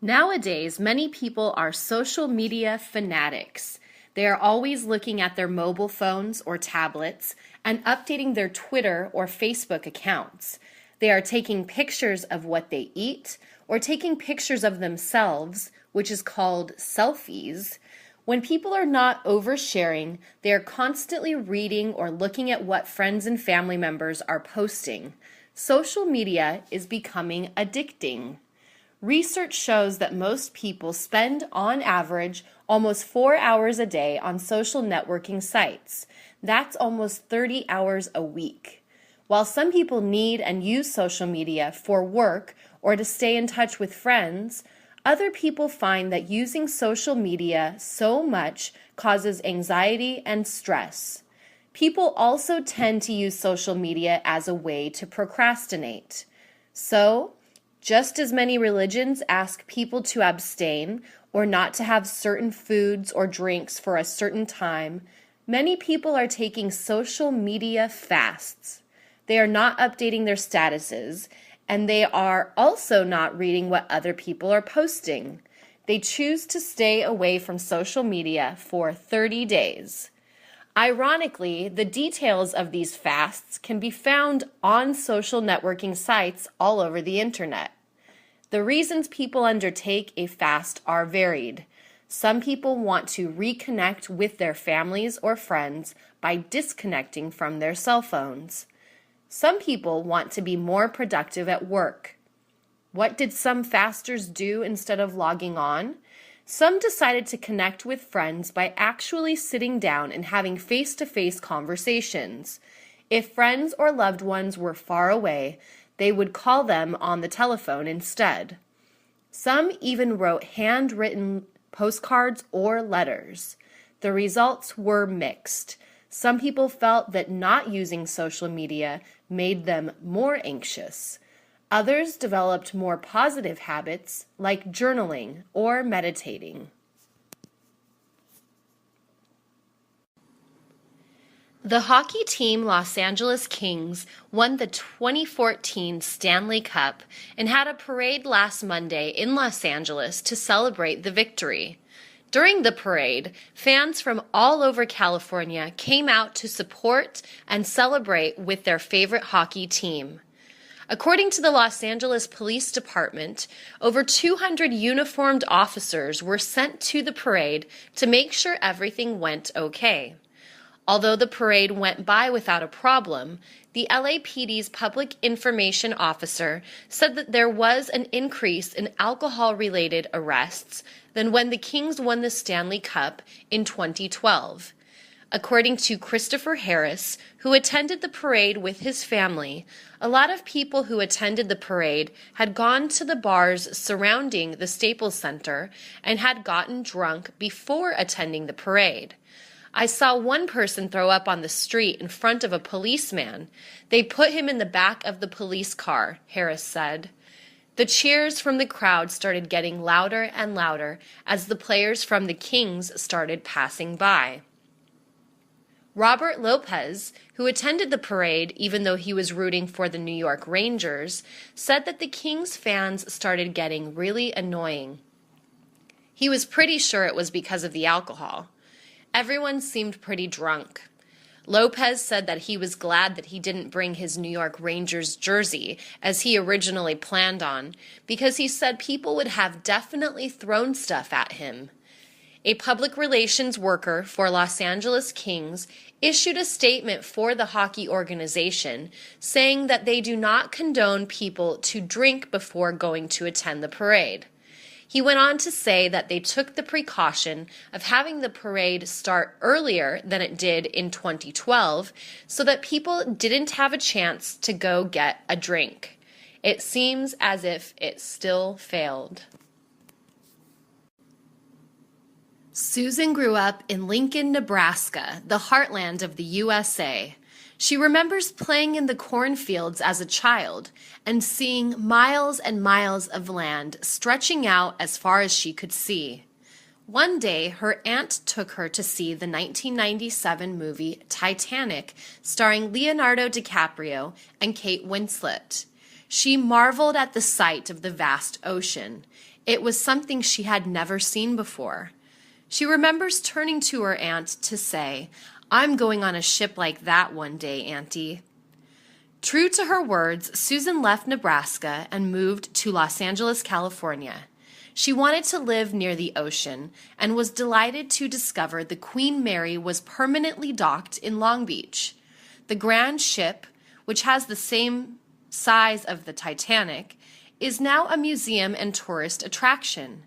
Nowadays, many people are social media fanatics. They are always looking at their mobile phones or tablets and updating their Twitter or Facebook accounts. They are taking pictures of what they eat or taking pictures of themselves, which is called selfies. When people are not oversharing, they are constantly reading or looking at what friends and family members are posting. Social media is becoming addicting. Research shows that most people spend, on average, almost 4 hours a day on social networking sites. That's almost 30 hours a week. While some people need and use social media for work or to stay in touch with friends, other people find that using social media so much causes anxiety and stress. People also tend to use social media as a way to procrastinate. So, just as many religions ask people to abstain or not to have certain foods or drinks for a certain time, many people are taking social media fasts. They are not updating their statuses, and they are also not reading what other people are posting. They choose to stay away from social media for 30 days. Ironically, the details of these fasts can be found on social networking sites all over the internet. The reasons people undertake a fast are varied. Some people want to reconnect with their families or friends by disconnecting from their cell phones. Some people want to be more productive at work. What did some fasters do instead of logging on? Some decided to connect with friends by actually sitting down and having face-to-face conversations. If friends or loved ones were far away, they would call them on the telephone instead. Some even wrote handwritten postcards or letters. The results were mixed. Some people felt that not using social media made them more anxious. Others developed more positive habits like journaling or meditating. The hockey team Los Angeles Kings won the 2014 Stanley Cup and had a parade last Monday in Los Angeles to celebrate the victory. During the parade, fans from all over California came out to support and celebrate with their favorite hockey team. According to the Los Angeles Police Department, over 200 uniformed officers were sent to the parade to make sure everything went okay. Although the parade went by without a problem, the LAPD's public information officer said that there was an increase in alcohol-related arrests than when the Kings won the Stanley Cup in 2012. According to Christopher Harris, who attended the parade with his family, a lot of people who attended the parade had gone to the bars surrounding the Staples Center and had gotten drunk before attending the parade. I saw one person throw up on the street in front of a policeman. They put him in the back of the police car, Harris said. The cheers from the crowd started getting louder and louder as the players from the Kings started passing by. Robert Lopez, who attended the parade even though he was rooting for the New York Rangers, said that the Kings fans started getting really annoying. He was pretty sure it was because of the alcohol. Everyone seemed pretty drunk. Lopez said that he was glad that he didn't bring his New York Rangers jersey as he originally planned on, because he said people would have definitely thrown stuff at him. A public relations worker for Los Angeles Kings issued a statement for the hockey organization saying that they do not condone people to drink before going to attend the parade. He went on to say that they took the precaution of having the parade start earlier than it did in 2012 so that people didn't have a chance to go get a drink. It seems as if it still failed. Susan grew up in Lincoln, Nebraska, the heartland of the USA. She remembers playing in the cornfields as a child and seeing miles and miles of land stretching out as far as she could see. One day, her aunt took her to see the 1997 movie Titanic, starring Leonardo DiCaprio and Kate Winslet. She marveled at the sight of the vast ocean. It was something she had never seen before. She remembers turning to her aunt to say, "I'm going on a ship like that one day, Auntie." True to her words, Susan left Nebraska and moved to Los Angeles, California. She wanted to live near the ocean and was delighted to discover the Queen Mary was permanently docked in Long Beach. The grand ship, which has the same size of the Titanic, is now a museum and tourist attraction.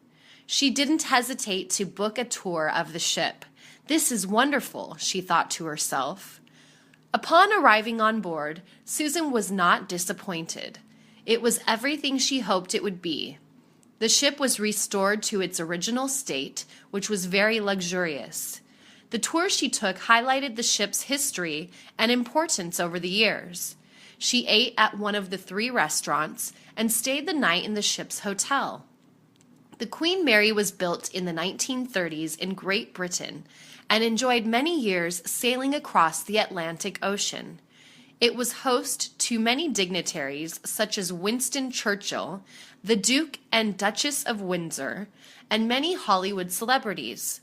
She didn't hesitate to book a tour of the ship. "This is wonderful," she thought to herself. Upon arriving on board, Susan was not disappointed. It was everything she hoped it would be. The ship was restored to its original state, which was very luxurious. The tour she took highlighted the ship's history and importance over the years. She ate at one of the 3 restaurants and stayed the night in the ship's hotel. The Queen Mary was built in the 1930s in Great Britain and enjoyed many years sailing across the Atlantic Ocean. It was host to many dignitaries such as Winston Churchill, the Duke and Duchess of Windsor, and many Hollywood celebrities.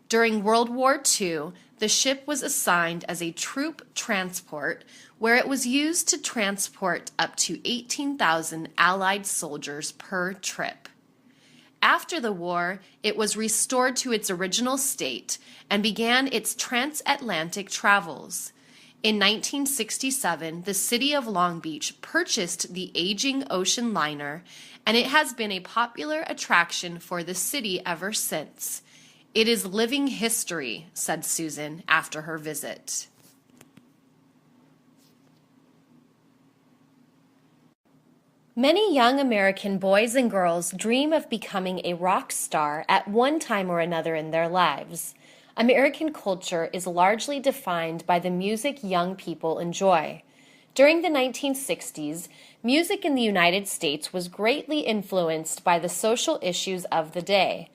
During World War II, the ship was assigned as a troop transport where it was used to transport up to 18,000 Allied soldiers per trip. After the war, it was restored to its original state and began its transatlantic travels. In 1967, the city of Long Beach purchased the aging ocean liner, and it has been a popular attraction for the city ever since. "It is living history," said Susan after her visit. Many young American boys and girls dream of becoming a rock star at one time or another in their lives. American culture is largely defined by the music young people enjoy. During the 1960s, music in the United States was greatly influenced by the social issues of the day.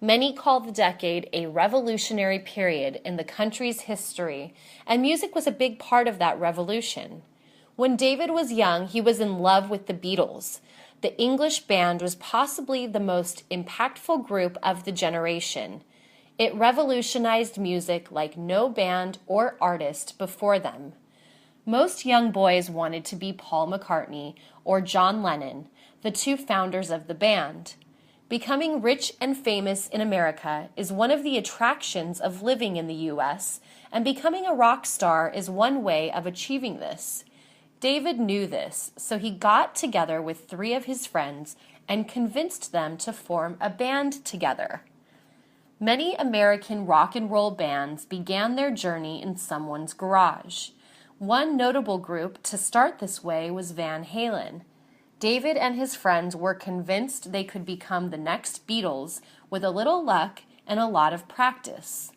Many call the decade a revolutionary period in the country's history, and music was a big part of that revolution. When David was young, he was in love with the Beatles. The English band was possibly the most impactful group of the generation. It revolutionized music like no band or artist before them. Most young boys wanted to be Paul McCartney or John Lennon, the 2 founders of the band. Becoming rich and famous in America is one of the attractions of living in the U.S., and becoming a rock star is one way of achieving this. David knew this, so he got together with 3 of his friends and convinced them to form a band together. Many American rock and roll bands began their journey in someone's garage. One notable group to start this way was Van Halen. David and his friends were convinced they could become the next Beatles with a little luck and a lot of practice.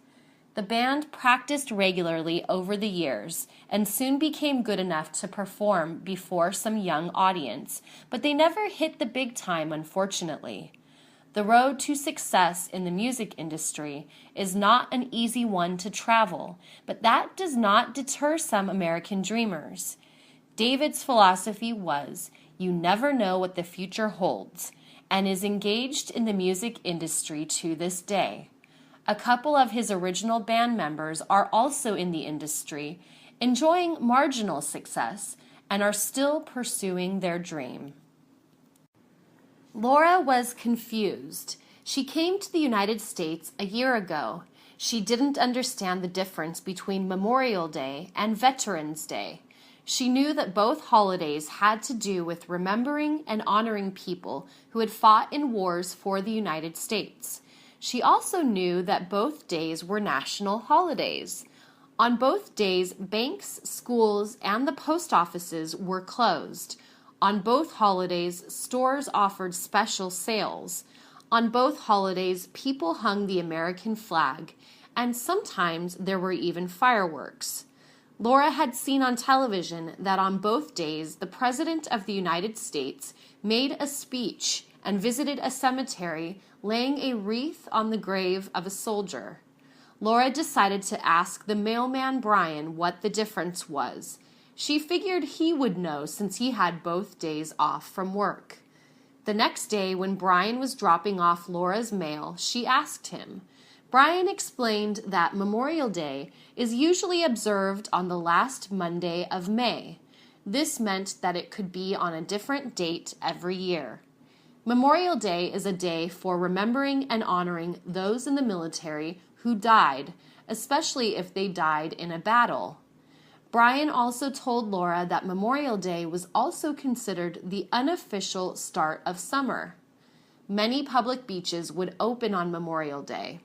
The band practiced regularly over the years and soon became good enough to perform before some young audience, but they never hit the big time, unfortunately. The road to success in the music industry is not an easy one to travel, but that does not deter some American dreamers. David's philosophy was, "You never know what the future holds," and is engaged in the music industry to this day. A couple of his original band members are also in the industry, enjoying marginal success, and are still pursuing their dream. Laura was confused. She came to the United States a year ago. She didn't understand the difference between Memorial Day and Veterans Day. She knew that both holidays had to do with remembering and honoring people who had fought in wars for the United States. She also knew that both days were national holidays. On both days, banks, schools, and the post offices were closed. On both holidays, stores offered special sales. On both holidays, people hung the American flag, and sometimes there were even fireworks. Laura had seen on television that on both days, the President of the United States made a speech and visited a cemetery, laying a wreath on the grave of a soldier. Laura decided to ask the mailman Brian what the difference was. She figured he would know since he had both days off from work. The next day, when Brian was dropping off Laura's mail, she asked him. Brian explained that Memorial Day is usually observed on the last Monday of May. This meant that it could be on a different date every year. Memorial Day is a day for remembering and honoring those in the military who died, especially if they died in a battle. Brian also told Laura that Memorial Day was also considered the unofficial start of summer. Many public beaches would open on Memorial Day.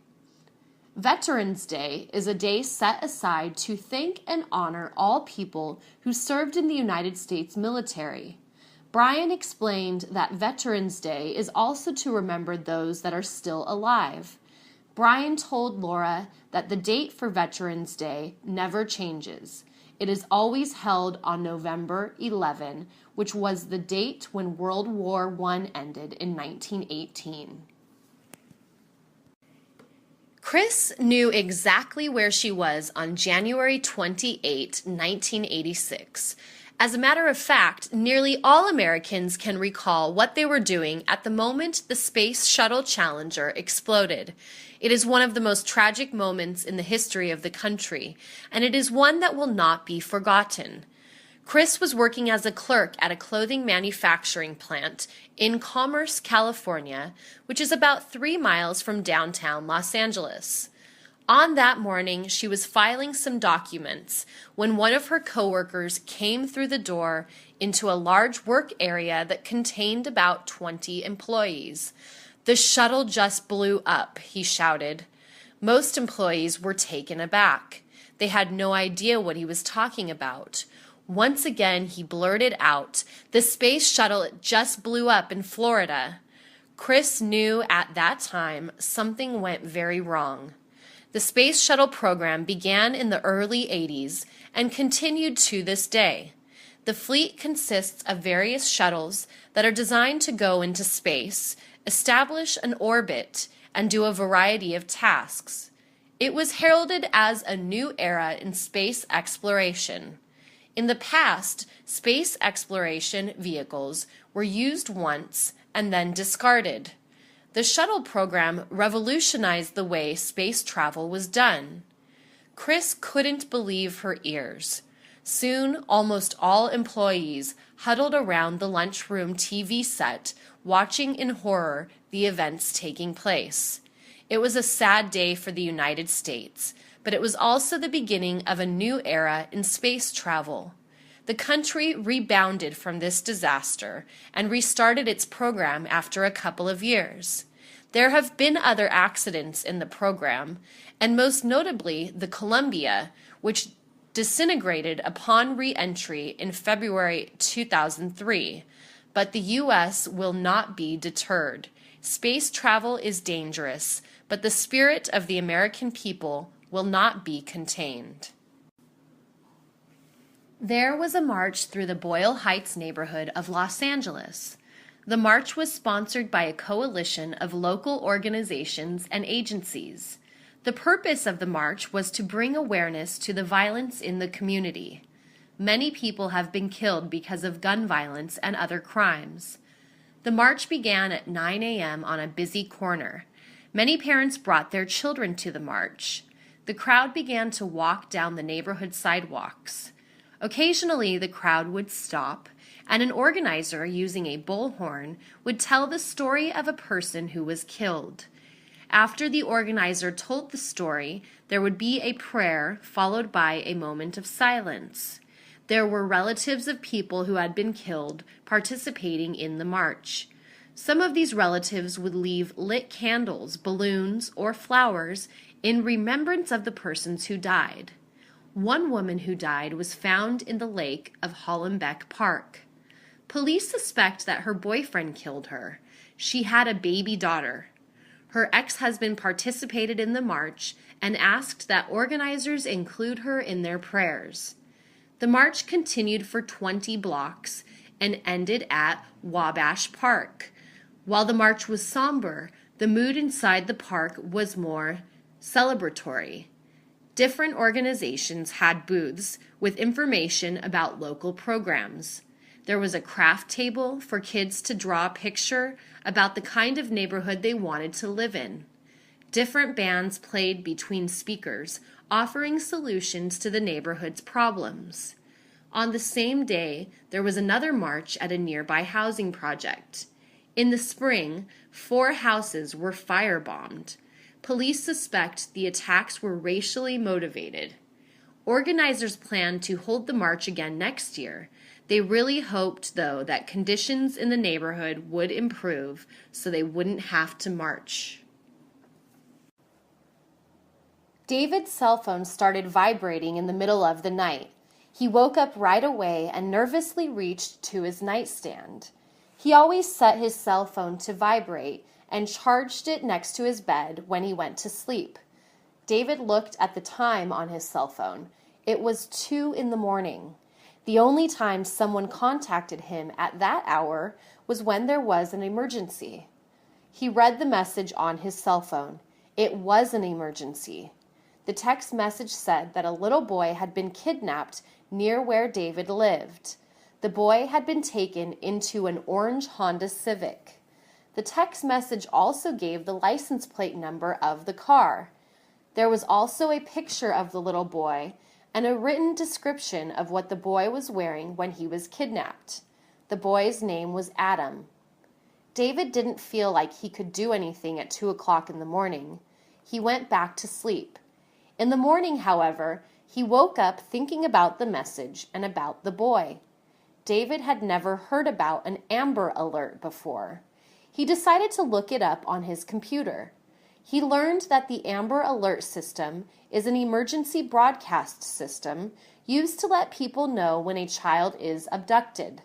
Veterans Day is a day set aside to thank and honor all people who served in the United States military. Brian explained that Veterans Day is also to remember those that are still alive. Brian told Laura that the date for Veterans Day never changes. It is always held on November 11, which was the date when World War I ended in 1918. Chris knew exactly where she was on January 28, 1986. As a matter of fact, nearly all Americans can recall what they were doing at the moment the Space Shuttle Challenger exploded. It is one of the most tragic moments in the history of the country, and it is one that will not be forgotten. Chris was working as a clerk at a clothing manufacturing plant in Commerce, California, which is about 3 miles from downtown Los Angeles. On that morning, she was filing some documents when one of her coworkers came through the door into a large work area that contained about 20 employees. "The shuttle just blew up," he shouted. Most employees were taken aback. They had no idea what he was talking about. Once again, he blurted out, "The space shuttle just blew up in Florida." Chris knew at that time something went very wrong. The Space Shuttle program began in the early 80s and continued to this day. The fleet consists of various shuttles that are designed to go into space, establish an orbit, and do a variety of tasks. It was heralded as a new era in space exploration. In the past, space exploration vehicles were used once and then discarded. The shuttle program revolutionized the way space travel was done. Chris couldn't believe her ears. Soon, almost all employees huddled around the lunchroom TV set, watching in horror the events taking place. It was a sad day for the United States, but it was also the beginning of a new era in space travel. The country rebounded from this disaster and restarted its program after a couple of years. There have been other accidents in the program, and most notably the Columbia, which disintegrated upon re-entry in February 2003. But the U.S. will not be deterred. Space travel is dangerous, but the spirit of the American people will not be contained. There was a march through the Boyle Heights neighborhood of Los Angeles. The march was sponsored by a coalition of local organizations and agencies. The purpose of the march was to bring awareness to the violence in the community. Many people have been killed because of gun violence and other crimes. The march began at 9 a.m. on a busy corner. Many parents brought their children to the march. The crowd began to walk down the neighborhood sidewalks. Occasionally, the crowd would stop, and an organizer using a bullhorn would tell the story of a person who was killed. After the organizer told the story, there would be a prayer followed by a moment of silence. There were relatives of people who had been killed participating in the march. Some of these relatives would leave lit candles, balloons, or flowers in remembrance of the persons who died. One woman who died was found in the lake of Hollenbeck Park. Police suspect that her boyfriend killed her. She had a baby daughter. Her ex-husband participated in the march and asked that organizers include her in their prayers. The march continued for 20 blocks and ended at Wabash Park. While the march was somber, the mood inside the park was more celebratory. Different organizations had booths with information about local programs. There was a craft table for kids to draw a picture about the kind of neighborhood they wanted to live in. Different bands played between speakers, offering solutions to the neighborhood's problems. On the same day, there was another march at a nearby housing project. In the spring, 4 houses were firebombed. Police suspect the attacks were racially motivated. Organizers plan to hold the march again next year. They really hoped, though, that conditions in the neighborhood would improve so they wouldn't have to march. David's cell phone started vibrating in the middle of the night. He woke up right away and nervously reached to his nightstand. He always set his cell phone to vibrate and charged it next to his bed when he went to sleep. David looked at the time on his cell phone. It was 2 in the morning. The only time someone contacted him at that hour was when there was an emergency. He read the message on his cell phone. It was an emergency. The text message said that a little boy had been kidnapped near where David lived. The boy had been taken into an orange Honda Civic. The text message also gave the license plate number of the car. There was also a picture of the little boy and a written description of what the boy was wearing when he was kidnapped. The boy's name was Adam. David didn't feel like he could do anything at 2 o'clock in the morning. He went back to sleep. In the morning, however, he woke up thinking about the message and about the boy. David had never heard about an Amber Alert before. He decided to look it up on his computer. He learned that the Amber Alert system is an emergency broadcast system used to let people know when a child is abducted.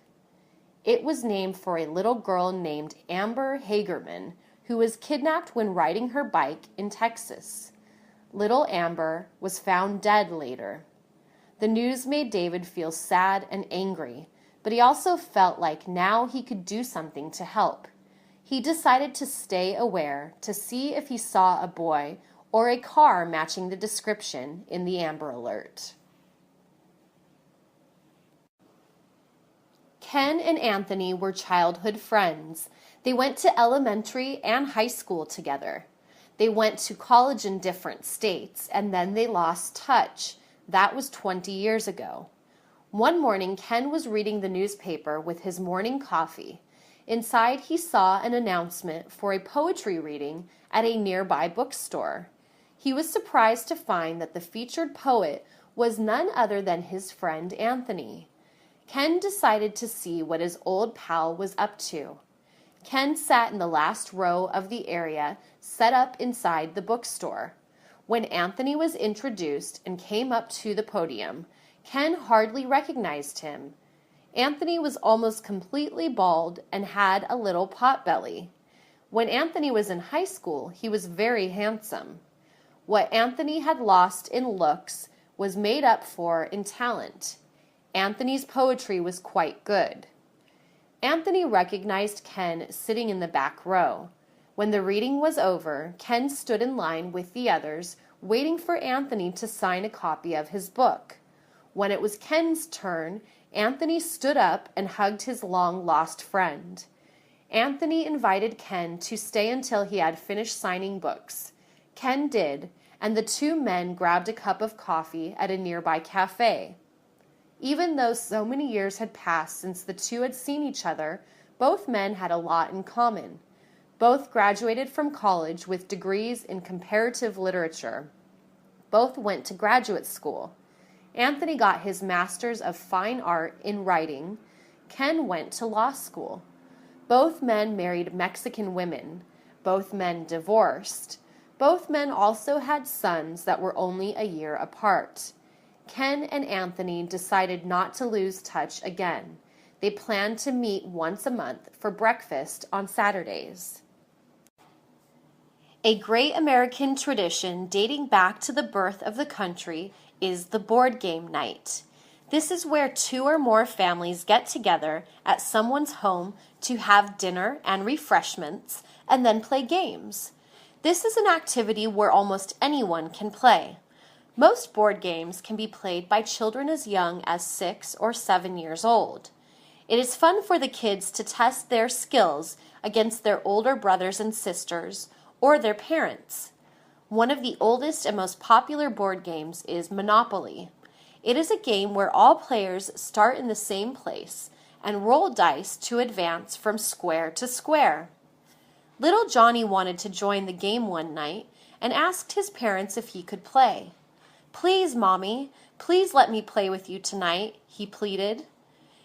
It was named for a little girl named Amber Hagerman, who was kidnapped when riding her bike in Texas. Little Amber was found dead later. The news made David feel sad and angry, but he also felt like now he could do something to help. He decided to stay aware to see if he saw a boy or a car matching the description in the Amber Alert. Ken and Anthony were childhood friends. They went to elementary and high school together. They went to college in different states, and then they lost touch. That was 20 years ago. One morning, Ken was reading the newspaper with his morning coffee. Inside, he saw an announcement for a poetry reading at a nearby bookstore. He was surprised to find that the featured poet was none other than his friend Anthony. Ken decided to see what his old pal was up to. Ken sat in the last row of the area set up inside the bookstore. When Anthony was introduced and came up to the podium, Ken hardly recognized him. Anthony was almost completely bald and had a little potbelly. When Anthony was in high school, he was very handsome. What Anthony had lost in looks was made up for in talent. Anthony's poetry was quite good. Anthony recognized Ken sitting in the back row. When the reading was over, Ken stood in line with the others, waiting for Anthony to sign a copy of his book. When it was Ken's turn, Anthony stood up and hugged his long-lost friend. Anthony invited Ken to stay until he had finished signing books. Ken did, and the two men grabbed a cup of coffee at a nearby cafe. Even though so many years had passed since the two had seen each other, both men had a lot in common. Both graduated from college with degrees in comparative literature. Both went to graduate school. Anthony got his Master's of Fine Art in Writing. Ken went to law school. Both men married Mexican women. Both men divorced. Both men also had sons that were only a year apart. Ken and Anthony decided not to lose touch again. They planned to meet once a month for breakfast on Saturdays. A great American tradition dating back to the birth of the country is the Boardgame Night. This is where 2 or more families get together at someone's home to have dinner and refreshments and then play games. This is an activity where almost anyone can play. Most board games can be played by children as young as 6 or 7 years old. It is fun for the kids to test their skills against their older brothers and sisters or their parents. One of the oldest and most popular board games is Monopoly. It is a game where all players start in the same place and roll dice to advance from square to square. Little Johnny wanted to join the game one night and asked his parents if he could play. "Please, Mommy, please let me play with you tonight," he pleaded.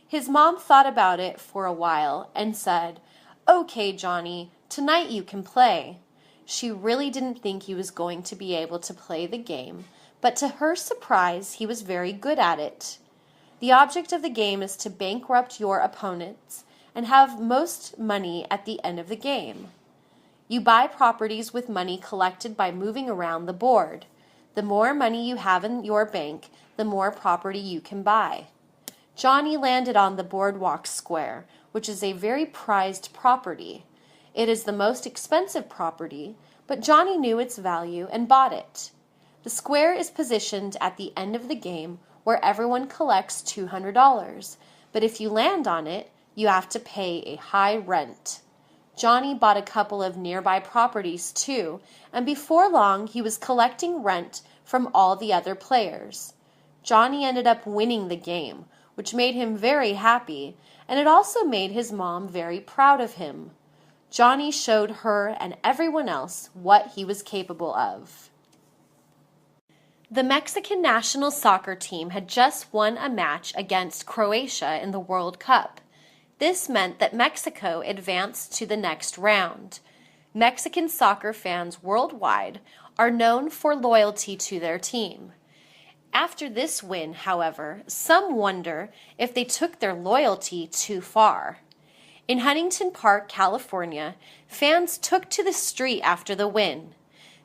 His mom thought about it for a while and said, "Okay, Johnny, tonight you can play." She really didn't think he was going to be able to play the game, but to her surprise, he was very good at it. The object of the game is to bankrupt your opponents and have most money at the end of the game. You buy properties with money collected by moving around the board. The more money you have in your bank, the more property you can buy. Johnny landed on the boardwalk square, which is a very prized property. It is the most expensive property, but Johnny knew its value and bought it. The square is positioned at the end of the game where everyone collects $200, but if you land on it, you have to pay a high rent. Johnny bought a couple of nearby properties too, and before long he was collecting rent from all the other players. Johnny ended up winning the game, which made him very happy, and it also made his mom very proud of him. Johnny showed her and everyone else what he was capable of. The Mexican national soccer team had just won a match against Croatia in the World Cup. This meant that Mexico advanced to the next round. Mexican soccer fans worldwide are known for loyalty to their team. After this win, however, some wonder if they took their loyalty too far. In Huntington Park, California, fans took to the street after the win.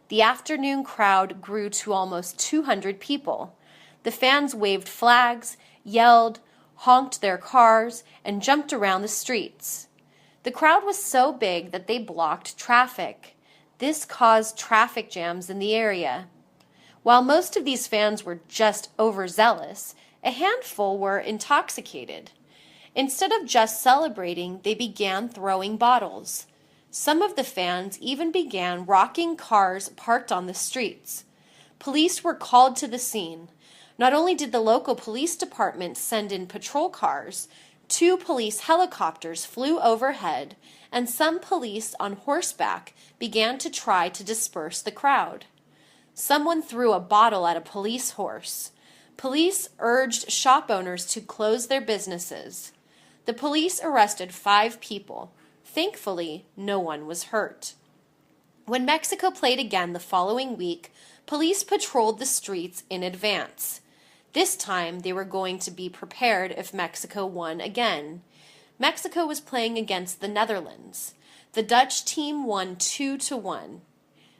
The afternoon crowd grew to almost 200 people. The fans waved flags, yelled, honked their cars, and jumped around the streets. The crowd was so big that they blocked traffic. This caused traffic jams in the area. While most of these fans were just overzealous, a handful were intoxicated. Instead of just celebrating, they began throwing bottles. Some of the fans even began rocking cars parked on the streets. Police were called to the scene. Not only did the local police department send in patrol cars, 2 police helicopters flew overhead, and some police on horseback began to try to disperse the crowd. Someone threw a bottle at a police horse. Police urged shop owners to close their businesses. The police arrested 5 people. Thankfully, no one was hurt. When Mexico played again the following week, police patrolled the streets in advance. This time, they were going to be prepared if Mexico won again. Mexico was playing against the Netherlands. The Dutch team won 2-1.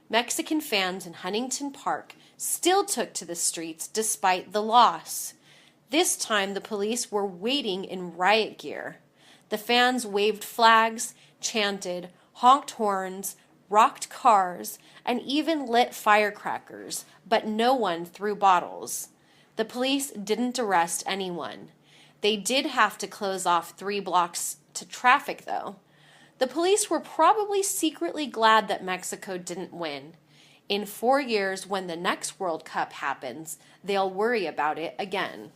Mexican fans in Huntington Park still took to the streets despite the loss. This time, the police were waiting in riot gear. The fans waved flags, chanted, honked horns, rocked cars, and even lit firecrackers, but no one threw bottles. The police didn't arrest anyone. They did have to close off 3 blocks to traffic, though. The police were probably secretly glad that Mexico didn't win. In 4 years, when the next World Cup happens, they'll worry about it again.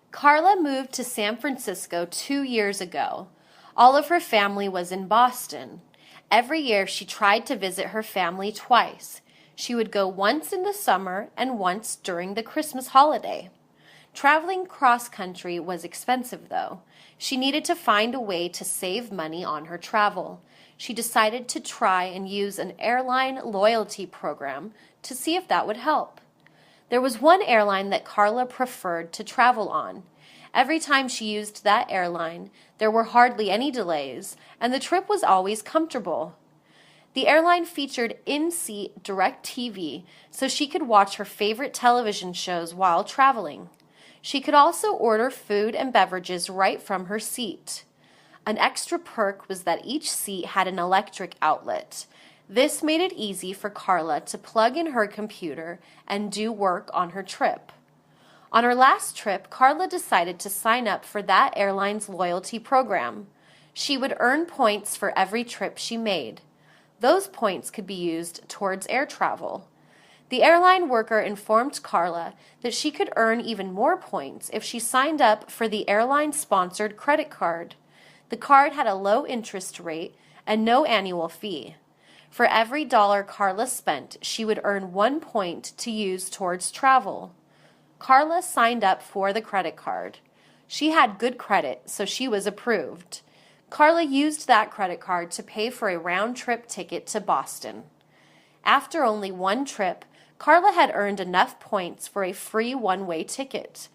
Carla moved to San Francisco 2 years ago. All of her family was in Boston. Every year she tried to visit her family twice. She would go once in the summer and once during the Christmas holiday. Traveling cross-country was expensive, though. She needed to find a way to save money on her travel. She decided to try and use an airline loyalty program to see if that would help. There was one airline that Carla preferred to travel on. Every time she used that airline, there were hardly any delays, and the trip was always comfortable. The airline featured in-seat direct TV, so she could watch her favorite television shows while traveling. She could also order food and beverages right from her seat. An extra perk was that each seat had an electric outlet. This made it easy for Carla to plug in her computer and do work on her trip. On her last trip, Carla decided to sign up for that airline's loyalty program. She would earn points for every trip she made. Those points could be used towards air travel. The airline worker informed Carla that she could earn even more points if she signed up for the airline-sponsored credit card. The card had a low interest rate and no annual fee. For every dollar Carla spent, she would earn 1 point to use towards travel. Carla signed up for the credit card. She had good credit, so she was approved. Carla used that credit card to pay for a round-trip ticket to Boston. After only one trip, Carla had earned enough points for a free one-way ticket.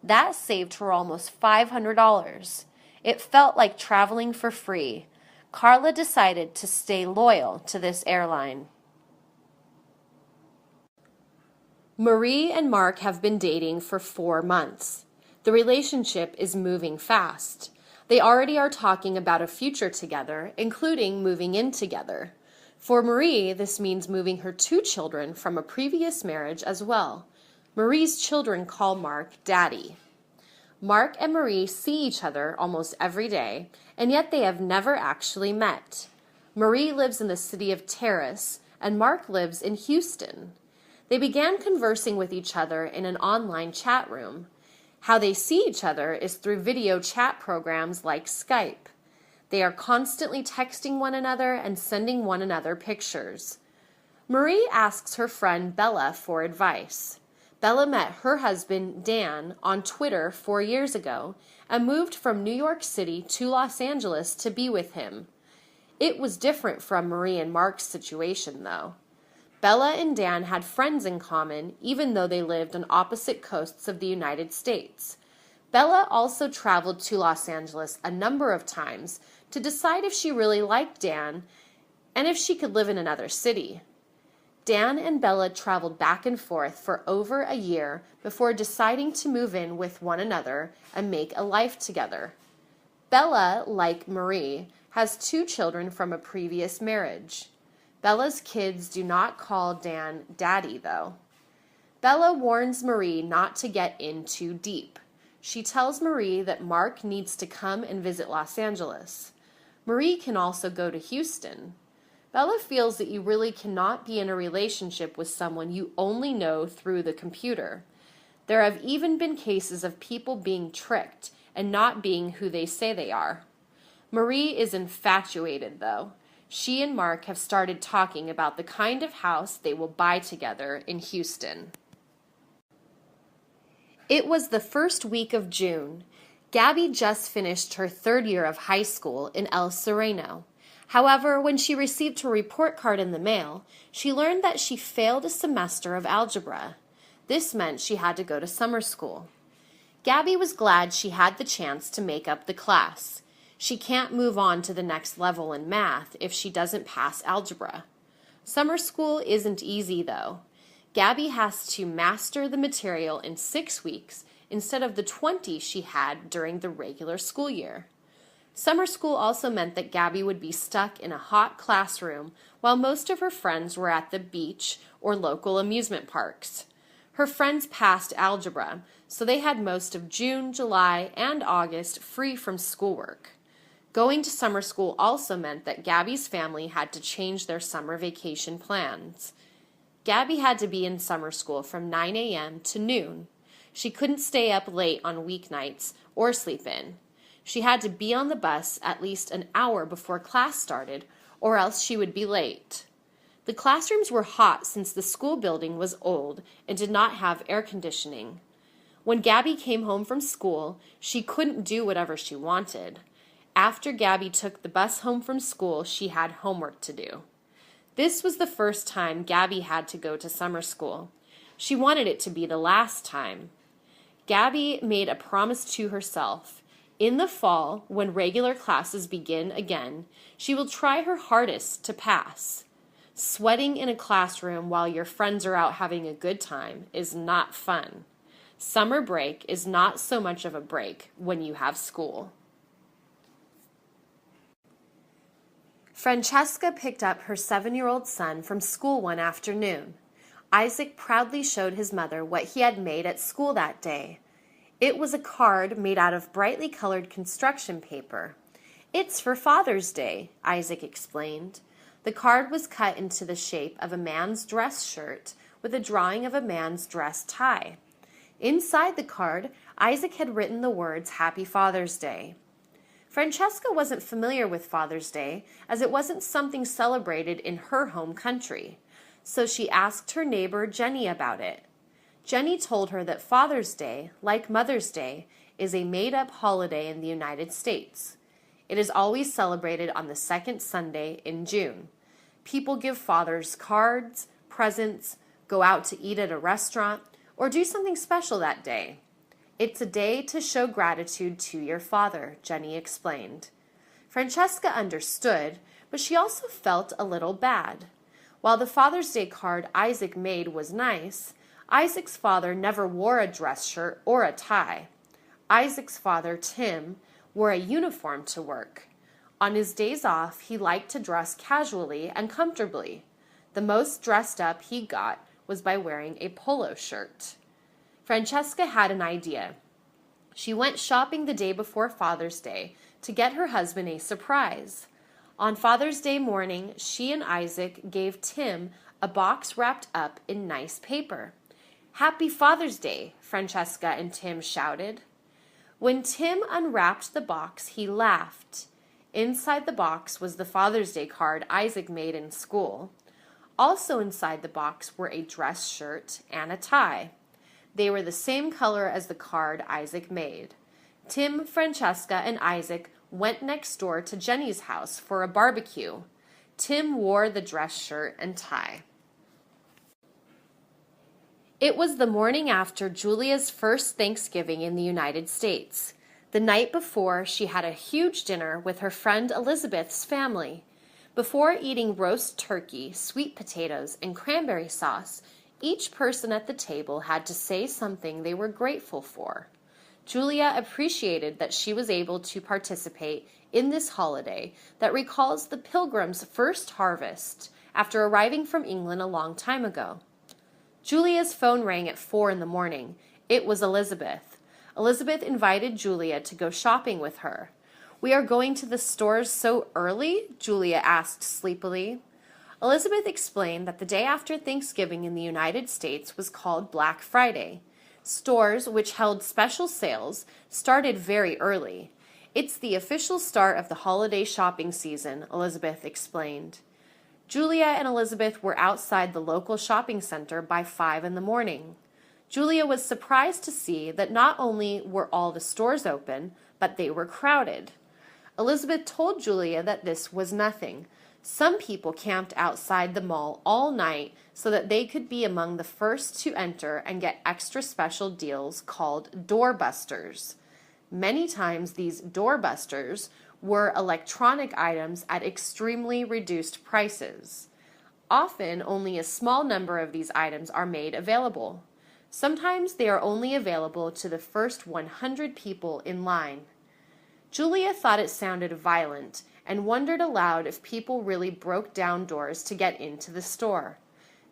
That saved her almost $500. It felt like traveling for free. Carla decided to stay loyal to this airline. Marie and Mark have been dating for 4 months. The relationship is moving fast. They already are talking about a future together, including moving in together. For Marie, this means moving her 2 children from a previous marriage as well. Marie's children call Mark Daddy. Mark and Marie see each other almost every day, and yet they have never actually met. Marie lives in the city of Terrace, and Mark lives in Houston. They began conversing with each other in an online chat room. How they see each other is through video chat programs like Skype. They are constantly texting one another and sending one another pictures. Marie asks her friend Bella for advice. Bella met her husband, Dan, on Twitter 4 years ago and moved from New York City to Los Angeles to be with him. It was different from Marie and Mark's situation, though. Bella and Dan had friends in common, even though they lived on opposite coasts of the United States. Bella also traveled to Los Angeles a number of times to decide if she really liked Dan and if she could live in another city. Dan and Bella traveled back and forth for over a year before deciding to move in with one another and make a life together. Bella, like Marie, has 2 children from a previous marriage. Bella's kids do not call Dan Daddy, though. Bella warns Marie not to get in too deep. She tells Marie that Mark needs to come and visit Los Angeles. Marie can also go to Houston. Bella feels that you really cannot be in a relationship with someone you only know through the computer. There have even been cases of people being tricked and not being who they say they are. Marie is infatuated, though. She and Mark have started talking about the kind of house they will buy together in Houston. It was the first week of June. Gabby just finished her 3rd year of high school in El Sereno. However, when she received her report card in the mail, she learned that she failed a semester of algebra. This meant she had to go to summer school. Gabby was glad she had the chance to make up the class. She can't move on to the next level in math if she doesn't pass algebra. Summer school isn't easy, though. Gabby has to master the material in 6 weeks instead of the 20 she had during the regular school year. Summer school also meant that Gabby would be stuck in a hot classroom while most of her friends were at the beach or local amusement parks. Her friends passed algebra, so they had most of June, July, and August free from schoolwork. Going to summer school also meant that Gabby's family had to change their summer vacation plans. Gabby had to be in summer school from 9 a.m. to noon. She couldn't stay up late on weeknights or sleep in. She had to be on the bus at least an hour before class started, or else she would be late. The classrooms were hot since the school building was old and did not have air conditioning. When Gabby came home from school, she couldn't do whatever she wanted. After Gabby took the bus home from school, she had homework to do. This was the first time Gabby had to go to summer school. She wanted it to be the last time. Gabby made a promise to herself. In the fall, when regular classes begin again, she will try her hardest to pass. Sweating in a classroom while your friends are out having a good time is not fun. Summer break is not so much of a break when you have school. Francesca picked up her 7-year-old son from school one afternoon. Isaac proudly showed his mother what he had made at school that day. It was a card made out of brightly colored construction paper. "It's for Father's Day," Isaac explained. The card was cut into the shape of a man's dress shirt with a drawing of a man's dress tie. Inside the card, Isaac had written the words "Happy Father's Day." Francesca wasn't familiar with Father's Day, as it wasn't something celebrated in her home country, so she asked her neighbor Jenny about it. Jenny told her that Father's Day, like Mother's Day, is a made-up holiday in the United States. It is always celebrated on the second Sunday in June. People give fathers cards, presents, go out to eat at a restaurant, or do something special that day. "It's a day to show gratitude to your father," Jenny explained. Francesca understood, but she also felt a little bad. While the Father's Day card Isaac made was nice, Isaac's father never wore a dress shirt or a tie. Isaac's father, Tim, wore a uniform to work. On his days off, he liked to dress casually and comfortably. The most dressed up he got was by wearing a polo shirt. Francesca had an idea. She went shopping the day before Father's Day to get her husband a surprise. On Father's Day morning, she and Isaac gave Tim a box wrapped up in nice paper. "Happy Father's Day," Francesca and Tim shouted. When Tim unwrapped the box, he laughed. Inside the box was the Father's Day card Isaac made in school. Also inside the box were a dress shirt and a tie. They were the same color as the card Isaac made. Tim, Francesca, and Isaac went next door to Jenny's house for a barbecue. Tim wore the dress shirt and tie. It was the morning after Julia's first Thanksgiving in the United States. The night before, she had a huge dinner with her friend Elizabeth's family. Before eating roast turkey, sweet potatoes, and cranberry sauce, each person at the table had to say something they were grateful for. Julia appreciated that she was able to participate in this holiday that recalls the Pilgrims' first harvest after arriving from England a long time ago. Julia's phone rang at 4 in the morning. It was Elizabeth. Elizabeth invited Julia to go shopping with her. "We are going to the stores so early?" Julia asked sleepily. Elizabeth explained that the day after Thanksgiving in the United States was called Black Friday. Stores, which held special sales, started very early. "It's the official start of the holiday shopping season," Elizabeth explained. Julia and Elizabeth were outside the local shopping center by 5 in the morning. Julia was surprised to see that not only were all the stores open, but they were crowded. Elizabeth told Julia that this was nothing. Some people camped outside the mall all night so that they could be among the first to enter and get extra special deals called doorbusters. Many times these doorbusters were electronic items at extremely reduced prices. Often only a small number of these items are made available. Sometimes they are only available to the first 100 people in line. Julia thought it sounded violent and wondered aloud if people really broke down doors to get into the store.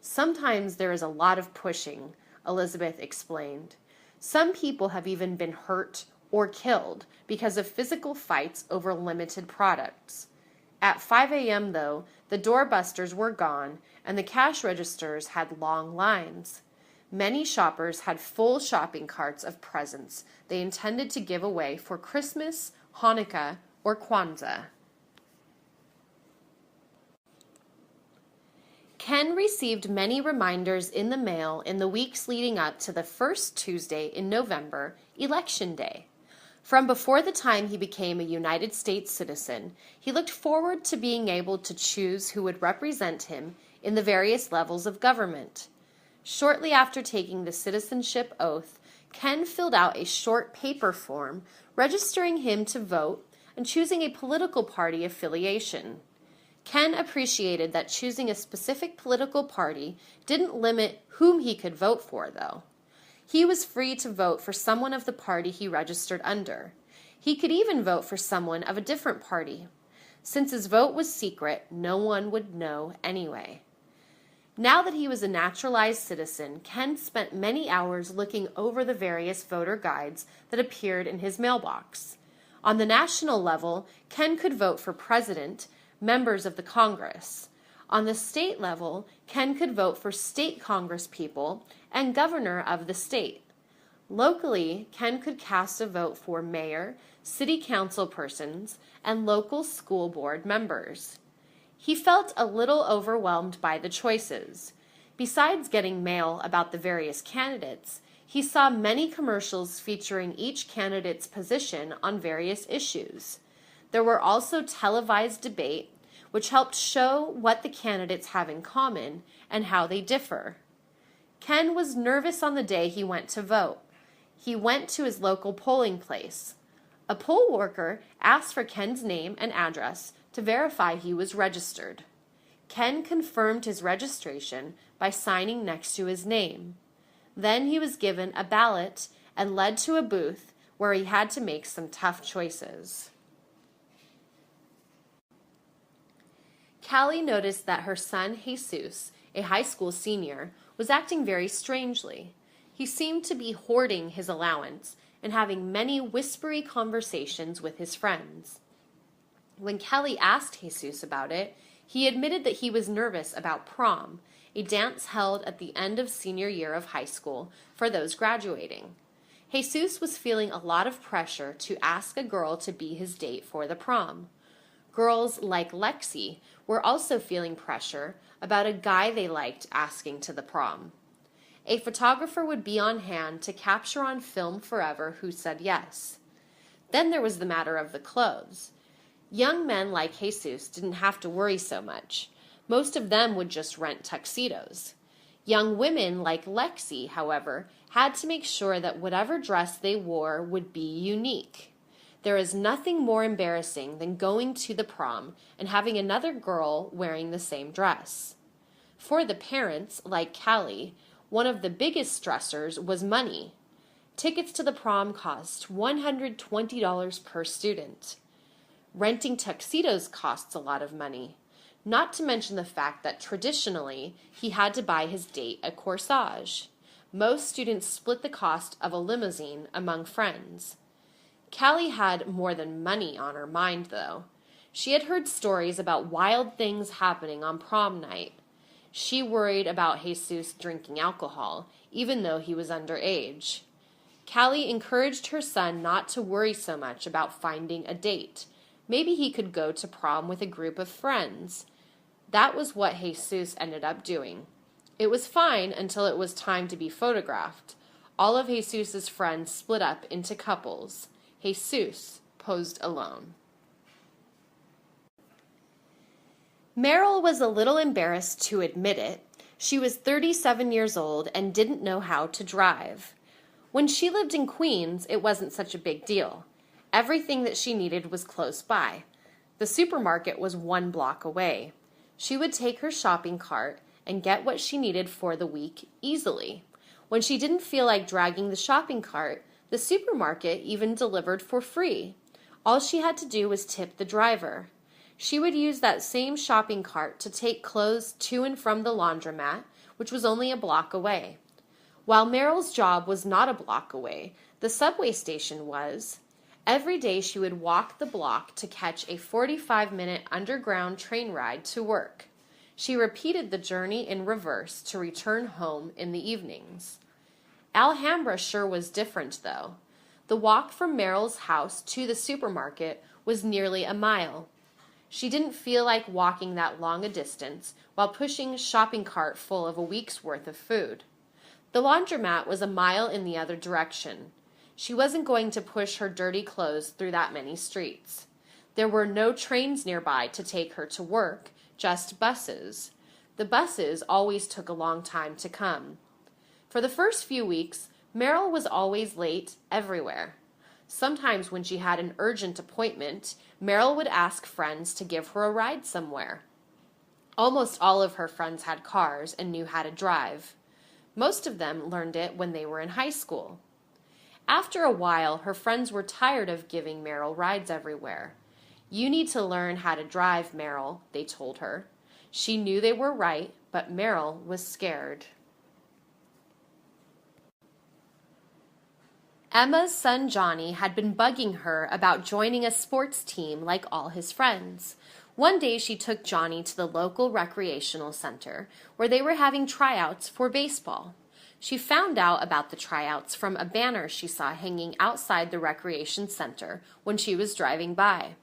"Sometimes there is a lot of pushing," Elizabeth explained. "Some people have even been hurt or killed because of physical fights over limited products." At 5 a.m., though, the doorbusters were gone and the cash registers had long lines. Many shoppers had full shopping carts of presents they intended to give away for Christmas, Hanukkah, or Kwanzaa. Ken received many reminders in the mail in the weeks leading up to the first Tuesday in November, Election Day. From before the time he became a United States citizen, he looked forward to being able to choose who would represent him in the various levels of government. Shortly after taking the citizenship oath, Ken filled out a short paper form registering him to vote and choosing a political party affiliation. Ken appreciated that choosing a specific political party didn't limit whom he could vote for, though. He was free to vote for someone of the party he registered under. He could even vote for someone of a different party. Since his vote was secret, no one would know anyway. Now that he was a naturalized citizen, Ken spent many hours looking over the various voter guides that appeared in his mailbox. On the national level, Ken could vote for president, members of the Congress. On the state level, Ken could vote for state congresspeople and governor of the state. Locally, Ken could cast a vote for mayor, city council persons, and local school board members. He felt a little overwhelmed by the choices. Besides getting mail about the various candidates, he saw many commercials featuring each candidate's position on various issues. There were also televised debate, which helped show what the candidates have in common and how they differ. Ken was nervous on the day he went to vote. He went to his local polling place. A poll worker asked for Ken's name and address to verify he was registered. Ken confirmed his registration by signing next to his name. Then he was given a ballot and led to a booth where he had to make some tough choices. Callie noticed that her son, Jesus, a high school senior, was acting very strangely. He seemed to be hoarding his allowance and having many whispery conversations with his friends. When Kelly asked Jesus about it, he admitted that he was nervous about prom, a dance held at the end of senior year of high school for those graduating. Jesus was feeling a lot of pressure to ask a girl to be his date for the prom. Girls like Lexi were also feeling pressure about a guy they liked asking to the prom. A photographer would be on hand to capture on film forever who said yes. Then there was the matter of the clothes. Young men like Jesus didn't have to worry so much. Most of them would just rent tuxedos. Young women like Lexi, however, had to make sure that whatever dress they wore would be unique. There is nothing more embarrassing than going to the prom and having another girl wearing the same dress. For the parents, like Callie, one of the biggest stressors was money. Tickets to the prom cost $120 per student. Renting tuxedos costs a lot of money, not to mention the fact that traditionally he had to buy his date a corsage. Most students split the cost of a limousine among friends. Callie had more than money on her mind, though. She had heard stories about wild things happening on prom night. She worried about Jesus drinking alcohol, even though he was underage. Callie encouraged her son not to worry so much about finding a date. Maybe he could go to prom with a group of friends. That was what Jesus ended up doing. It was fine until it was time to be photographed. All of Jesus's friends split up into couples. Jesus posed alone. Meryl was a little embarrassed to admit it. She was 37 years old and didn't know how to drive. When she lived in Queens, it wasn't such a big deal. Everything that she needed was close by. The supermarket was 1 block away. She would take her shopping cart and get what she needed for the week easily. When she didn't feel like dragging the shopping cart, the supermarket even delivered for free. All she had to do was tip the driver. She would use that same shopping cart to take clothes to and from the laundromat, which was only a block away. While Meryl's job was not a block away, the subway station was. Every day she would walk the block to catch a 45-minute underground train ride to work. She repeated the journey in reverse to return home in the evenings. Alhambra sure was different, though. The walk from Meryl's house to the supermarket was nearly a mile. She didn't feel like walking that long a distance while pushing a shopping cart full of a week's worth of food. The laundromat was a mile in the other direction. She wasn't going to push her dirty clothes through that many streets. There were no trains nearby to take her to work, just buses. The buses always took a long time to come. For the first few weeks, Meryl was always late everywhere. Sometimes when she had an urgent appointment, Meryl would ask friends to give her a ride somewhere. Almost all of her friends had cars and knew how to drive. Most of them learned it when they were in high school. After a while, her friends were tired of giving Meryl rides everywhere. "You need to learn how to drive, Meryl," they told her. She knew they were right, but Meryl was scared. Emma's son Johnny had been bugging her about joining a sports team like all his friends. One day she took Johnny to the local recreational center where they were having tryouts for baseball. She found out about the tryouts from a banner she saw hanging outside the recreation center when she was driving by.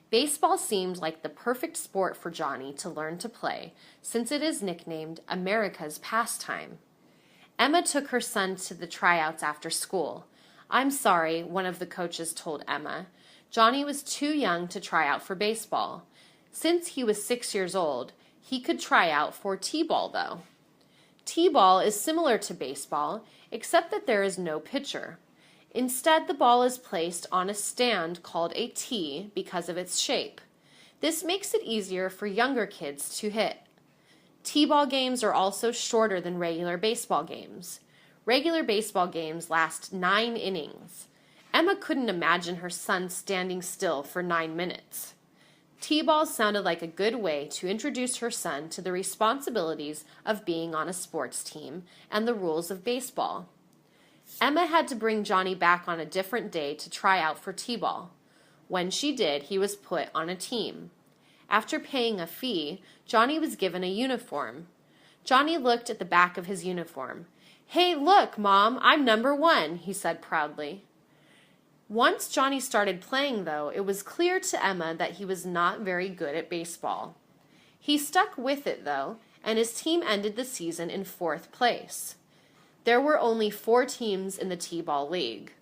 Baseball seemed like the perfect sport for Johnny to learn to play, since it is nicknamed America's pastime. Emma took her son to the tryouts after school. "I'm sorry," one of the coaches told Emma. Johnny was too young to try out for baseball. Since he was 6 years old, he could try out for t-ball, though. T-ball is similar to baseball, except that there is no pitcher. Instead, the ball is placed on a stand called a tee because of its shape. This makes it easier for younger kids to hit. T-ball games are also shorter than regular baseball games. Regular baseball games last 9 innings. Emma couldn't imagine her son standing still for 9 minutes. T-ball sounded like a good way to introduce her son to the responsibilities of being on a sports team and the rules of baseball. Emma had to bring Johnny back on a different day to try out for t-ball. When she did, he was put on a team. After paying a fee, Johnny was given a uniform. Johnny looked at the back of his uniform. "Hey, look, Mom, I'm number 1, he said proudly. Once Johnny started playing, though, it was clear to Emma that he was not very good at baseball. He stuck with it, though, and his team ended the season in 4th place. There were only 4 teams in the T-ball league.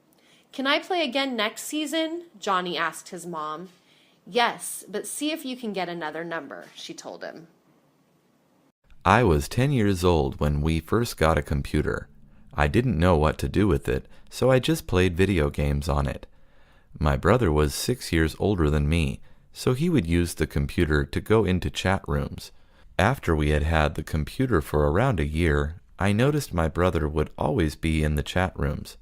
"Can I play again next season?" Johnny asked his mom. "Yes, but see if you can get another number," she told him. I was 10 years old when we first got a computer. I didn't know what to do with it, so I just played video games on it. My brother was 6 years older than me, so he would use the computer to go into chat rooms. After we had had the computer for around a year, I noticed my brother would always be in the chat rooms.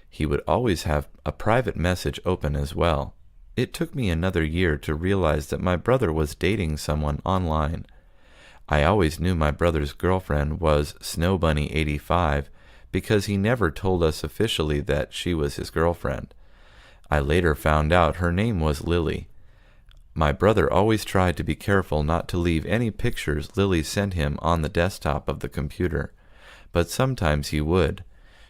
He would always have a private message open as well. It took me another year to realize that my brother was dating someone online. I always knew my brother's girlfriend was SnowBunny85 because he never told us officially that she was his girlfriend. I later found out her name was Lily. My brother always tried to be careful not to leave any pictures Lily sent him on the desktop of the computer, but sometimes he would.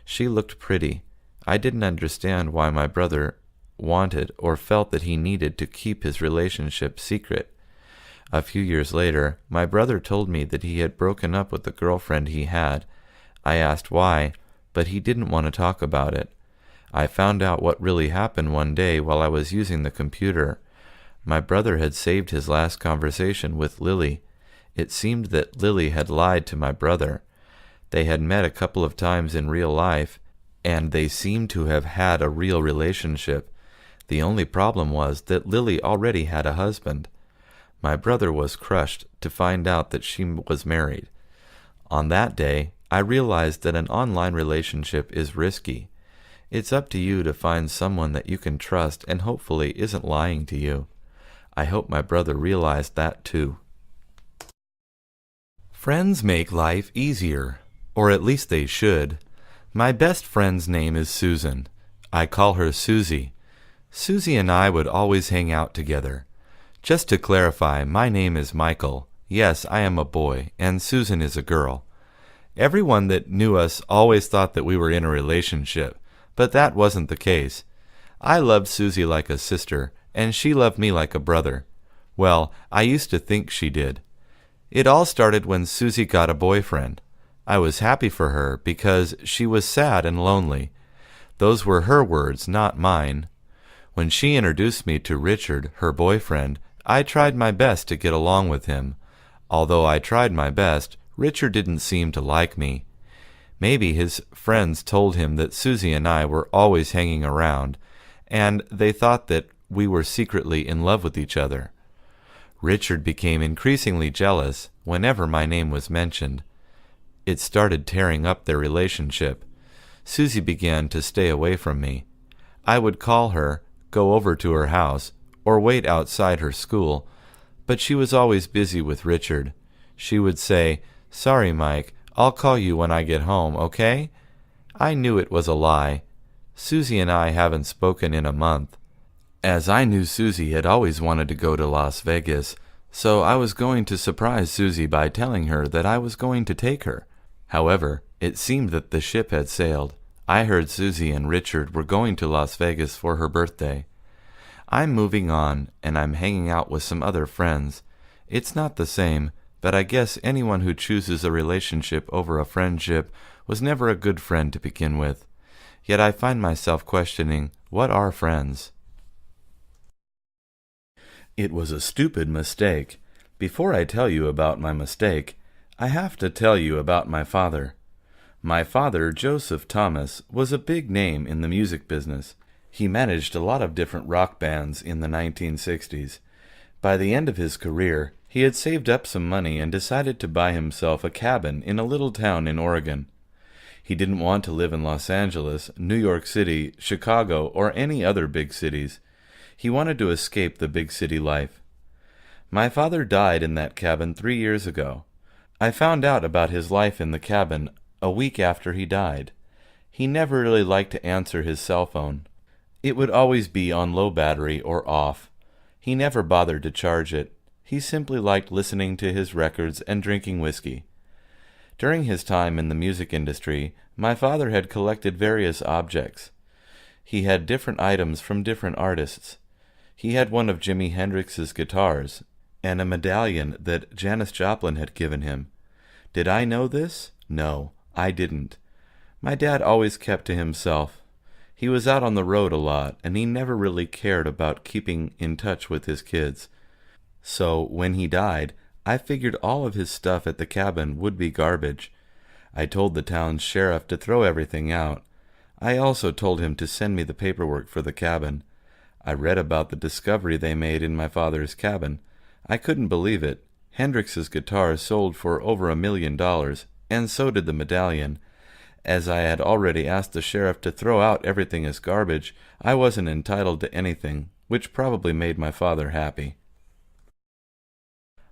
She looked pretty. I didn't understand why my brother wanted or felt that he needed to keep his relationship secret. A few years later, my brother told me that he had broken up with the girlfriend he had. I asked why, but he didn't want to talk about it. I found out what really happened one day while I was using the computer. My brother had saved his last conversation with Lily. It seemed that Lily had lied to my brother. They had met a couple of times in real life, and they seemed to have had a real relationship. The only problem was that Lily already had a husband. My brother was crushed to find out that she was married. On that day, I realized that an online relationship is risky. It's up to you to find someone that you can trust and hopefully isn't lying to you. I hope my brother realized that too. Friends make life easier, or at least they should. My best friend's name is Susan. I call her Susie. Susie and I would always hang out together. Just to clarify, my name is Michael. Yes, I am a boy, and Susan is a girl. Everyone that knew us always thought that we were in a relationship, but that wasn't the case. I loved Susie like a sister, and she loved me like a brother. Well, I used to think she did. It all started when Susie got a boyfriend. I was happy for her because she was sad and lonely. Those were her words, not mine. When she introduced me to Richard, her boyfriend, I tried my best to get along with him. Although I tried my best, Richard didn't seem to like me. Maybe his friends told him that Susie and I were always hanging around, and they thought that we were secretly in love with each other. Richard became increasingly jealous whenever my name was mentioned. It started tearing up their relationship. Susie began to stay away from me. I would call her, go over to her house, or wait outside her school, but she was always busy with Richard. She would say, "Sorry, Mike, I'll call you when I get home, okay?" I knew it was a lie. Susie and I haven't spoken in a month. As I knew Susie had always wanted to go to Las Vegas, so I was going to surprise Susie by telling her that I was going to take her. However, it seemed that the ship had sailed. I heard Susie and Richard were going to Las Vegas for her birthday. I'm moving on, and I'm hanging out with some other friends. It's not the same, but I guess anyone who chooses a relationship over a friendship was never a good friend to begin with. Yet I find myself questioning, what are friends? It was a stupid mistake. Before I tell you about my mistake, I have to tell you about my father. My father, Joseph Thomas, was a big name in the music business. He managed a lot of different rock bands in the 1960s. By the end of his career, he had saved up some money and decided to buy himself a cabin in a little town in Oregon. He didn't want to live in Los Angeles, New York City, Chicago, or any other big cities. He wanted to escape the big city life. My father died in that cabin 3 years ago. I found out about his life in the cabin a week after he died. He never really liked to answer his cell phone. It would always be on low battery or off. He never bothered to charge it. He simply liked listening to his records and drinking whiskey. During his time in the music industry, my father had collected various objects. He had different items from different artists. He had one of Jimi Hendrix's guitars, and a medallion that Janis Joplin had given him. Did I know this? No, I didn't. My dad always kept to himself. He was out on the road a lot, and he never really cared about keeping in touch with his kids. So, when he died, I figured all of his stuff at the cabin would be garbage. I told the town's sheriff to throw everything out. I also told him to send me the paperwork for the cabin. I read about the discovery they made in my father's cabin. I couldn't believe it. Hendrix's guitar sold for over $1 million, and so did the medallion. As I had already asked the sheriff to throw out everything as garbage, I wasn't entitled to anything, which probably made my father happy.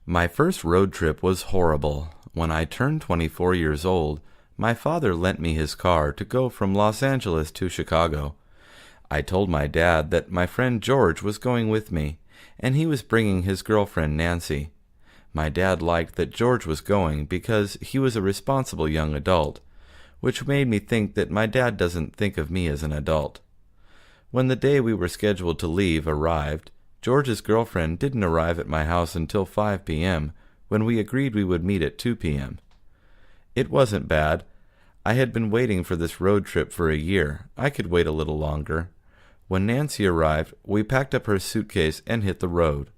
My first road trip was horrible. When I turned 24 years old, my father lent me his car to go from Los Angeles to Chicago. I told my dad that my friend George was going with me, and he was bringing his girlfriend Nancy. My dad liked that George was going because he was a responsible young adult, which made me think that my dad doesn't think of me as an adult. When the day we were scheduled to leave arrived, George's girlfriend didn't arrive at my house until 5 p.m., when we agreed we would meet at 2 p.m. It wasn't bad. I had been waiting for this road trip for a year. I could wait a little longer. When Nancy arrived, we packed up her suitcase and hit the road.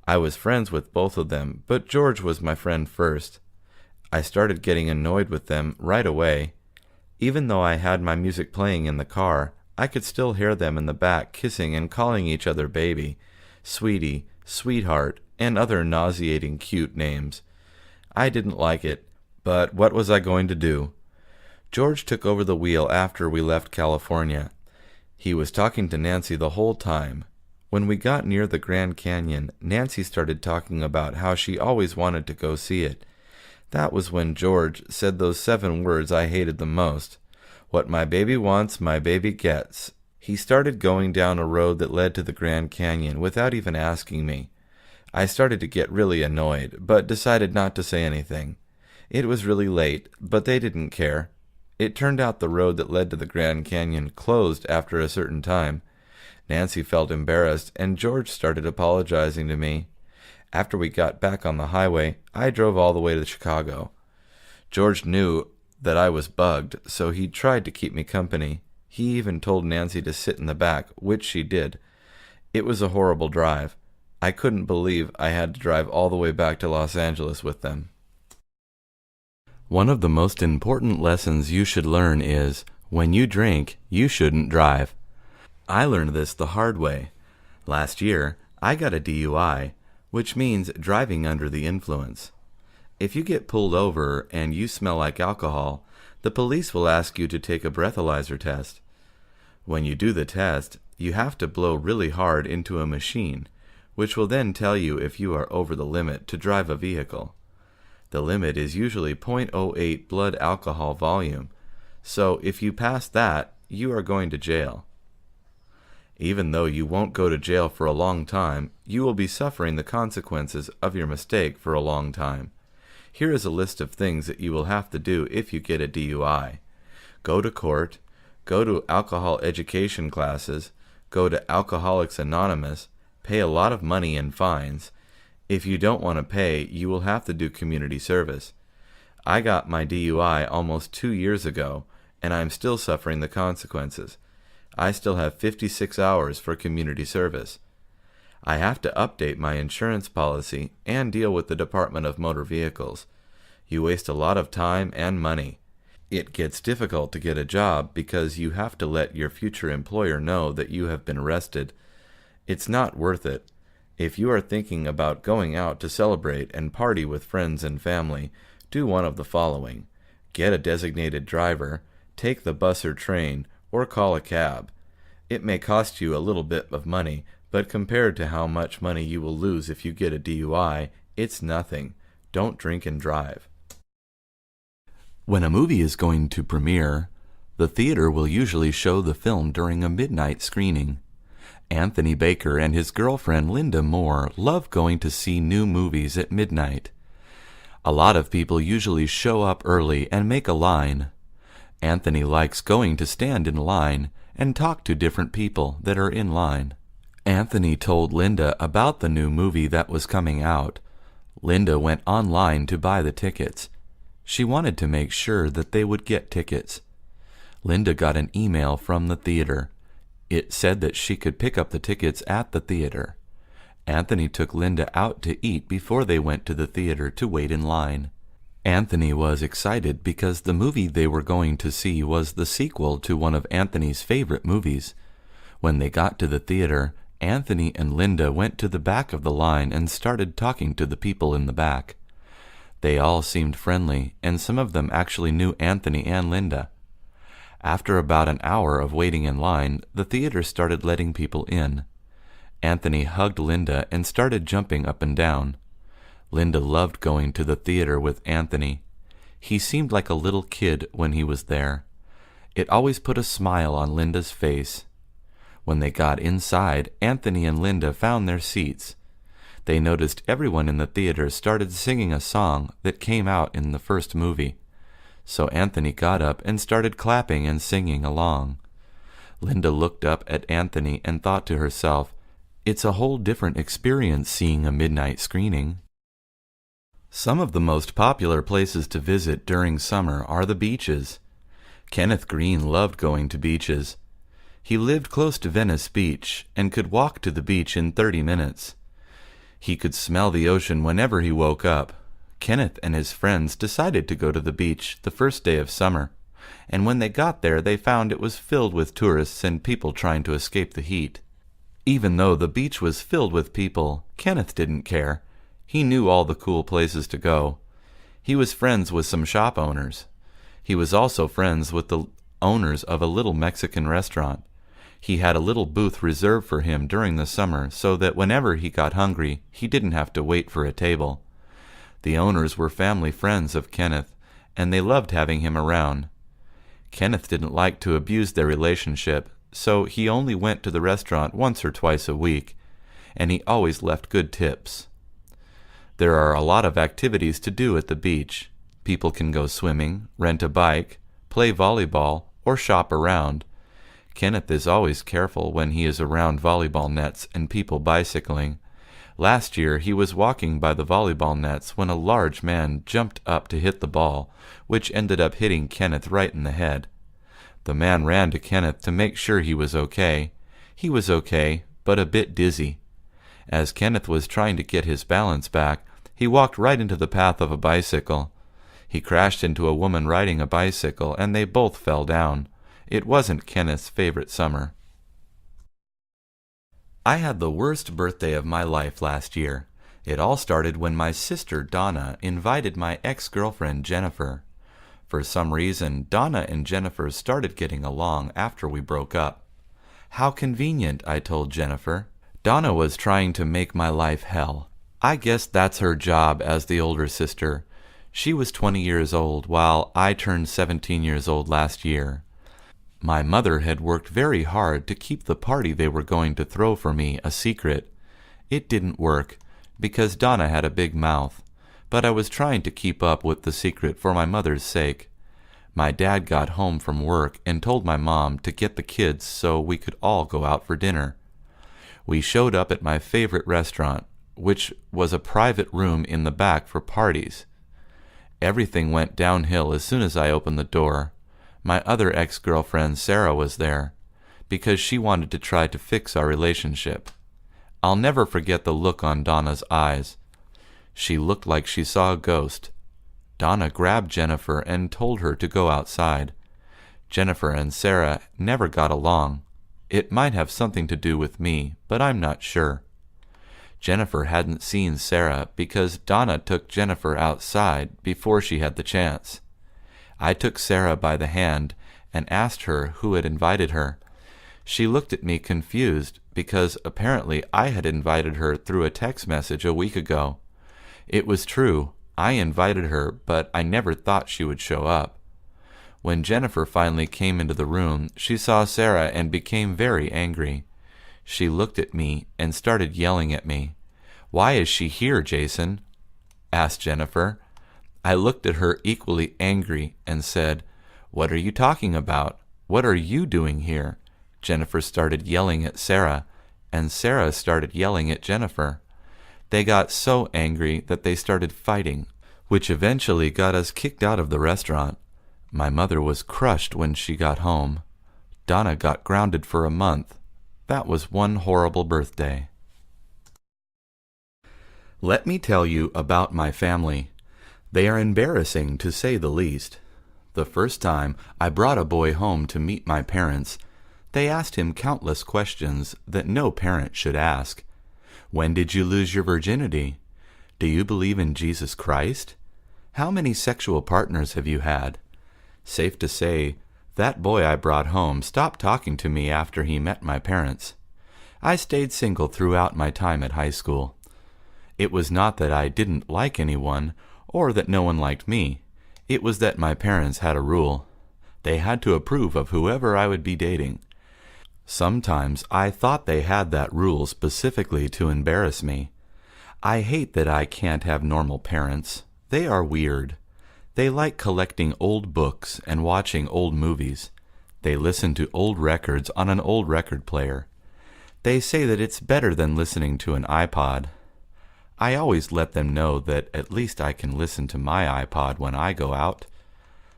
I was friends with both of them, but George was my friend first. I started getting annoyed with them right away. Even though I had my music playing in the car, I could still hear them in the back kissing and calling each other baby, sweetie, sweetheart, and other nauseating cute names. I didn't like it, but what was I going to do? George took over the wheel after we left California. He was talking to Nancy the whole time. When we got near the Grand Canyon, Nancy started talking about how she always wanted to go see it. That was when George said those 7 words I hated the most. What my baby wants, my baby gets. He started going down a road that led to the Grand Canyon without even asking me. I started to get really annoyed, but decided not to say anything. It was really late, but they didn't care. It turned out the road that led to the Grand Canyon closed after a certain time. Nancy felt embarrassed, and George started apologizing to me. After we got back on the highway, I drove all the way to Chicago. George knew that I was bugged, so he tried to keep me company. He even told Nancy to sit in the back, which she did. It was a horrible drive. I couldn't believe I had to drive all the way back to Los Angeles with them. One of the most important lessons you should learn is, when you drink, you shouldn't drive. I learned this the hard way. Last year, I got a DUI, which means driving under the influence. If you get pulled over and you smell like alcohol, the police will ask you to take a breathalyzer test. When you do the test, You have to blow really hard into a machine, which will then tell you if you are over the limit to drive a vehicle. The limit is usually 0.08 blood alcohol volume, so if you pass that, you are going to jail. Even though you won't go to jail for a long time, you will be suffering the consequences of your mistake for a long time. Here is a list of things that you will have to do if you get a DUI. Go to court, go to alcohol education classes, go to Alcoholics Anonymous, pay a lot of money in fines. If you don't want to pay, you will have to do community service. I got my DUI almost 2 years ago, and I am still suffering the consequences. I still have 56 hours for community service. I have to update my insurance policy and deal with the Department of Motor Vehicles. You waste a lot of time and money. It gets difficult to get a job because you have to let your future employer know that you have been arrested. It's not worth it. If you are thinking about going out to celebrate and party with friends and family, do one of the following. Get a designated driver, take the bus or train, or call a cab. It may cost you a little bit of money, but compared to how much money you will lose if you get a DUI, it's nothing. Don't drink and drive. When a movie is going to premiere, the theater will usually show the film during a midnight screening. Anthony Baker and his girlfriend Linda Moore love going to see new movies at midnight. A lot of people usually show up early and make a line. Anthony likes going to stand in line and talk to different people that are in line. Anthony told Linda about the new movie that was coming out. Linda went online to buy the tickets. She wanted to make sure that they would get tickets. Linda got an email from the theater. It said that she could pick up the tickets at the theater. Anthony took Linda out to eat before they went to the theater to wait in line. Anthony was excited because the movie they were going to see was the sequel to one of Anthony's favorite movies. When they got to the theater, Anthony and Linda went to the back of the line and started talking to the people in the back. They all seemed friendly, and some of them actually knew Anthony and Linda. After about an hour of waiting in line, the theater started letting people in. Anthony hugged Linda and started jumping up and down. Linda loved going to the theater with Anthony. He seemed like a little kid when he was there. It always put a smile on Linda's face. When they got inside, Anthony and Linda found their seats. They noticed everyone in the theater started singing a song that came out in the first movie. So Anthony got up and started clapping and singing along. Linda looked up at Anthony and thought to herself, "It's a whole different experience seeing a midnight screening." Some of the most popular places to visit during summer are the beaches. Kenneth Green loved going to beaches. He lived close to Venice Beach and could walk to the beach in 30 minutes. He could smell the ocean whenever he woke up. Kenneth and his friends decided to go to the beach the first day of summer, and when they got there they found it was filled with tourists and people trying to escape the heat. Even though the beach was filled with people, Kenneth didn't care. He knew all the cool places to go. He was friends with some shop owners. He was also friends with the owners of a little Mexican restaurant. He had a little booth reserved for him during the summer so that whenever he got hungry, he didn't have to wait for a table. The owners were family friends of Kenneth, and they loved having him around. Kenneth didn't like to abuse their relationship, so he only went to the restaurant once or twice a week, and he always left good tips. There are a lot of activities to do at the beach. People can go swimming, rent a bike, play volleyball, or shop around. Kenneth is always careful when he is around volleyball nets and people bicycling. Last year he was walking by the volleyball nets when a large man jumped up to hit the ball, which ended up hitting Kenneth right in the head. The man ran to Kenneth to make sure he was okay. He was okay, but a bit dizzy. As Kenneth was trying to get his balance back, he walked right into the path of a bicycle. He crashed into a woman riding a bicycle, and they both fell down. It wasn't Kenneth's favorite summer. I had the worst birthday of my life last year. It all started when my sister Donna invited my ex-girlfriend Jennifer. For some reason, Donna and Jennifer started getting along after we broke up. How convenient, I told Jennifer. Donna was trying to make my life hell. I guess that's her job as the older sister. She was 20 years old, while I turned 17 years old last year. My mother had worked very hard to keep the party they were going to throw for me a secret. It didn't work, because Donna had a big mouth, but I was trying to keep up with the secret for my mother's sake. My dad got home from work and told my mom to get the kids so we could all go out for dinner. We showed up at my favorite restaurant, which was a private room in the back for parties. Everything went downhill as soon as I opened the door. My other ex-girlfriend, Sarah, was there, because she wanted to try to fix our relationship. I'll never forget the look on Donna's eyes. She looked like she saw a ghost. Donna grabbed Jennifer and told her to go outside. Jennifer and Sarah never got along. It might have something to do with me, but I'm not sure. Jennifer hadn't seen Sarah because Donna took Jennifer outside before she had the chance. I took Sarah by the hand and asked her who had invited her. She looked at me confused because apparently I had invited her through a text message a week ago. It was true. I invited her, but I never thought she would show up. When Jennifer finally came into the room, she saw Sarah and became very angry. She looked at me and started yelling at me. "Why is she here, Jason?" asked Jennifer. I looked at her equally angry and said, "What are you talking about? What are you doing here?" Jennifer started yelling at Sarah, and Sarah started yelling at Jennifer. They got so angry that they started fighting, which eventually got us kicked out of the restaurant. My mother was crushed when she got home. Donna got grounded for a month. That was one horrible birthday. Let me tell you about my family. They are embarrassing, to say the least. The first time I brought a boy home to meet my parents, they asked him countless questions that no parent should ask. When did you lose your virginity? Do you believe in Jesus Christ? How many sexual partners have you had? Safe to say, that boy I brought home stopped talking to me after he met my parents. I stayed single throughout my time at high school. It was not that I didn't like anyone, or that no one liked me. It was that my parents had a rule. They had to approve of whoever I would be dating. Sometimes I thought they had that rule specifically to embarrass me. I hate that I can't have normal parents. They are weird. They like collecting old books and watching old movies. They listen to old records on an old record player. They say that it's better than listening to an iPod. I always let them know that at least I can listen to my iPod when I go out.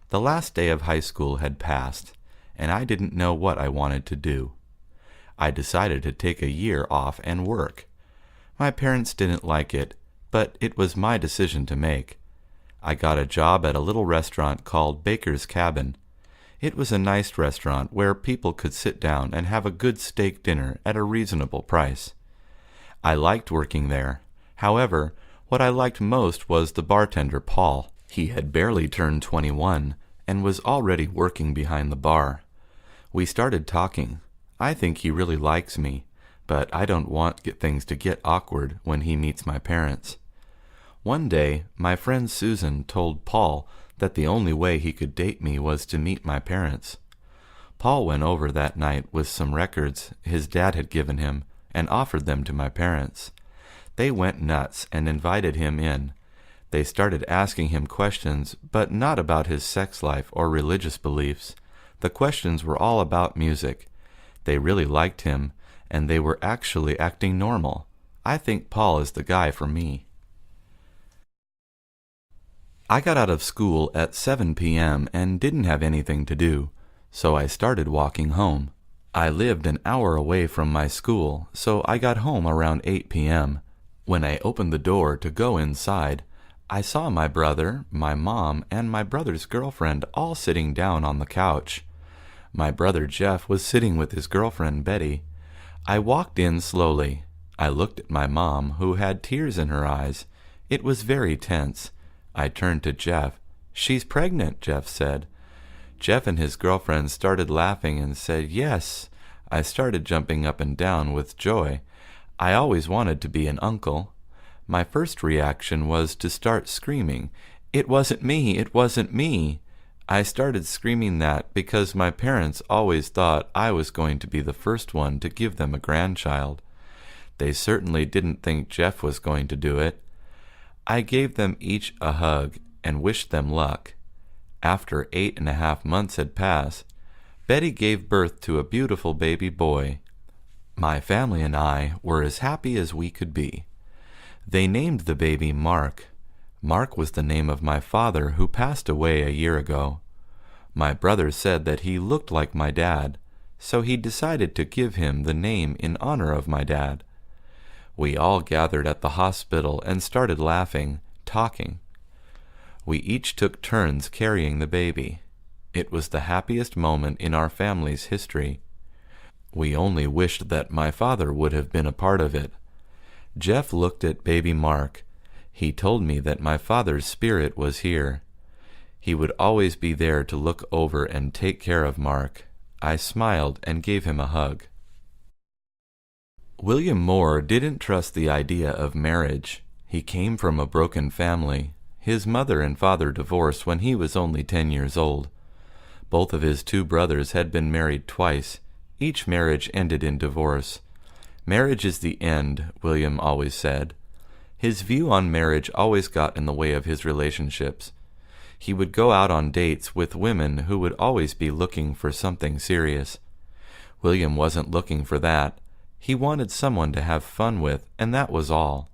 The last day of high school had passed, and I didn't know what I wanted to do. I decided to take a year off and work. My parents didn't like it, but it was my decision to make. I got a job at a little restaurant called Baker's Cabin. It was a nice restaurant where people could sit down and have a good steak dinner at a reasonable price. I liked working there. However, what I liked most was the bartender, Paul. He had barely turned 21 and was already working behind the bar. We started talking. I think he really likes me, but I don't want things to get awkward when he meets my parents. One day, my friend Susan told Paul that the only way he could date me was to meet my parents. Paul went over that night with some records his dad had given him and offered them to my parents. They went nuts and invited him in. They started asking him questions, but not about his sex life or religious beliefs. The questions were all about music. They really liked him, and they were actually acting normal. I think Paul is the guy for me. I got out of school at 7 p.m. and didn't have anything to do, so I started walking home. I lived an hour away from my school, so I got home around 8 p.m. When I opened the door to go inside, I saw my brother, my mom, and my brother's girlfriend all sitting down on the couch. My brother Jeff was sitting with his girlfriend Betty. I walked in slowly. I looked at my mom, who had tears in her eyes. It was very tense. I turned to Jeff. "She's pregnant," Jeff said. Jeff and his girlfriend started laughing and said, "Yes, I started jumping up and down with joy. I always wanted to be an uncle. My first reaction was to start screaming, "It wasn't me! It wasn't me!" I started screaming that because my parents always thought I was going to be the first one to give them a grandchild. They certainly didn't think Jeff was going to do it. I gave them each a hug and wished them luck. After 8.5 months had passed, Betty gave birth to a beautiful baby boy. My family and I were as happy as we could be. They named the baby Mark. Mark was the name of my father, who passed away a year ago. My brother said that he looked like my dad, so he decided to give him the name in honor of my dad. We all gathered at the hospital and started laughing, talking. We each took turns carrying the baby. It was the happiest moment in our family's history. We only wished that my father would have been a part of it. Jeff looked at baby Mark. He told me that my father's spirit was here. He would always be there to look over and take care of Mark. I smiled and gave him a hug. William Moore didn't trust the idea of marriage. He came from a broken family. His mother and father divorced when he was only 10 years old. Both of his 2 brothers had been married twice. Each marriage ended in divorce. Marriage is the end, William always said. His view on marriage always got in the way of his relationships. He would go out on dates with women who would always be looking for something serious. William wasn't looking for that. He wanted someone to have fun with, and that was all.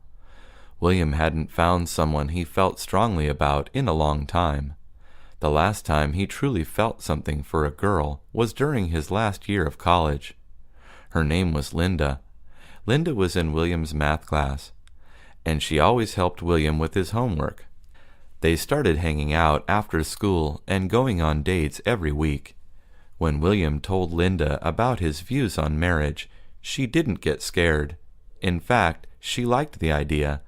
William hadn't found someone he felt strongly about in a long time. The last time he truly felt something for a girl was during his last year of college. Her name was Linda. Linda was in William's math class, and she always helped William with his homework. They started hanging out after school and going on dates every week. When William told Linda about his views on marriage, she didn't get scared. In fact, she liked the idea.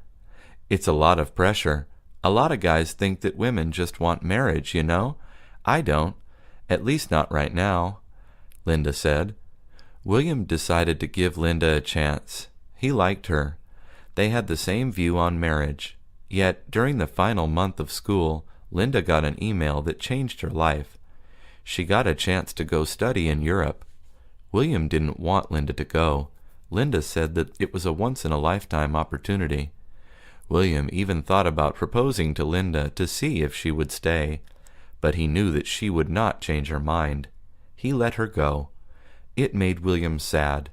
It's a lot of pressure. A lot of guys think that women just want marriage, you know? I don't. At least not right now, Linda said. William decided to give Linda a chance. He liked her. They had the same view on marriage. Yet, during the final month of school, Linda got an email that changed her life. She got a chance to go study in Europe. William didn't want Linda to go. Linda said that it was a once-in-a-lifetime opportunity. William even thought about proposing to Linda to see if she would stay, but he knew that she would not change her mind. He let her go. It made William sad.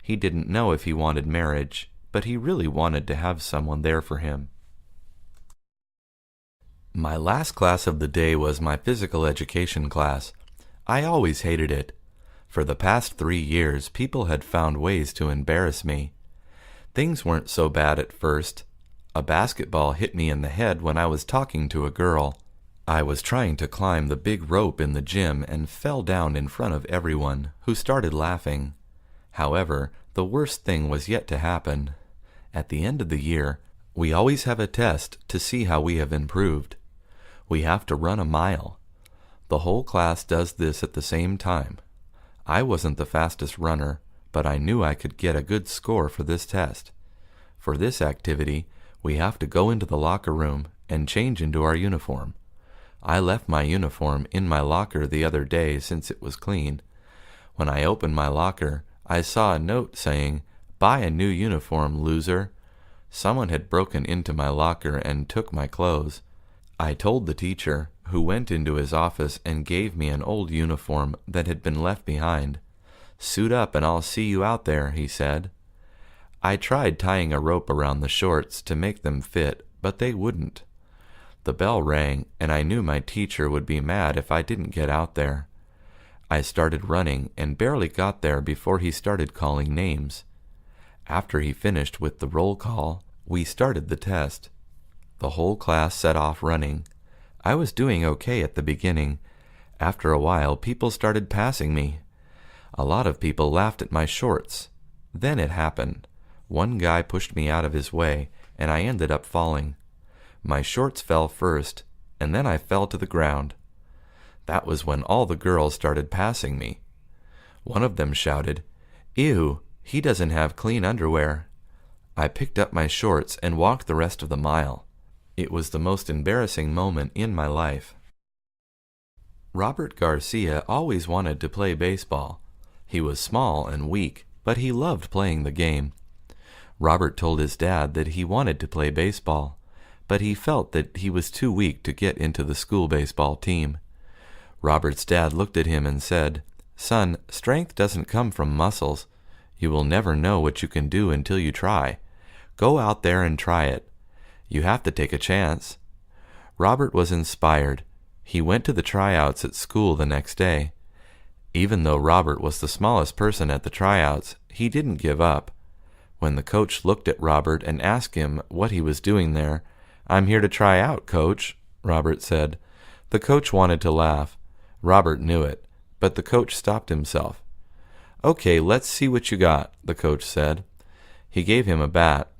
He didn't know if he wanted marriage, but he really wanted to have someone there for him. My last class of the day was my physical education class. I always hated it. For the past 3 years, people had found ways to embarrass me. Things weren't so bad at first. A basketball hit me in the head when I was talking to a girl. I was trying to climb the big rope in the gym and fell down in front of everyone, who started laughing. However, the worst thing was yet to happen. At the end of the year, we always have a test to see how we have improved. We have to run a mile. The whole class does this at the same time. I wasn't the fastest runner, but I knew I could get a good score for this test. For this activity, we have to go into the locker room and change into our uniform. I left my uniform in my locker the other day since it was clean. When I opened my locker, I saw a note saying, "Buy a new uniform, loser." Someone had broken into my locker and took my clothes. I told the teacher, who went into his office and gave me an old uniform that had been left behind. "Suit up and I'll see you out there," he said. I tried tying a rope around the shorts to make them fit, but they wouldn't. The bell rang, and I knew my teacher would be mad if I didn't get out there. I started running and barely got there before he started calling names. After he finished with the roll call, we started the test. The whole class set off running. I was doing okay at the beginning. After a while, people started passing me. A lot of people laughed at my shorts. Then it happened. One guy pushed me out of his way, and I ended up falling. My shorts fell first, and then I fell to the ground. That was when all the girls started passing me. One of them shouted, "Ew, he doesn't have clean underwear." I picked up my shorts and walked the rest of the mile. It was the most embarrassing moment in my life. Robert Garcia always wanted to play baseball. He was small and weak, but he loved playing the game. Robert told his dad that he wanted to play baseball, but he felt that he was too weak to get into the school baseball team. Robert's dad looked at him and said, "Son, strength doesn't come from muscles. You will never know what you can do until you try. Go out there and try it. You have to take a chance." Robert was inspired. He went to the tryouts at school the next day. Even though Robert was the smallest person at the tryouts, he didn't give up. When the coach looked at Robert and asked him what he was doing there, "I'm here to try out, coach," Robert said. The coach wanted to laugh. Robert knew it, but the coach stopped himself. "Okay, let's see what you got," the coach said. He gave him a bat.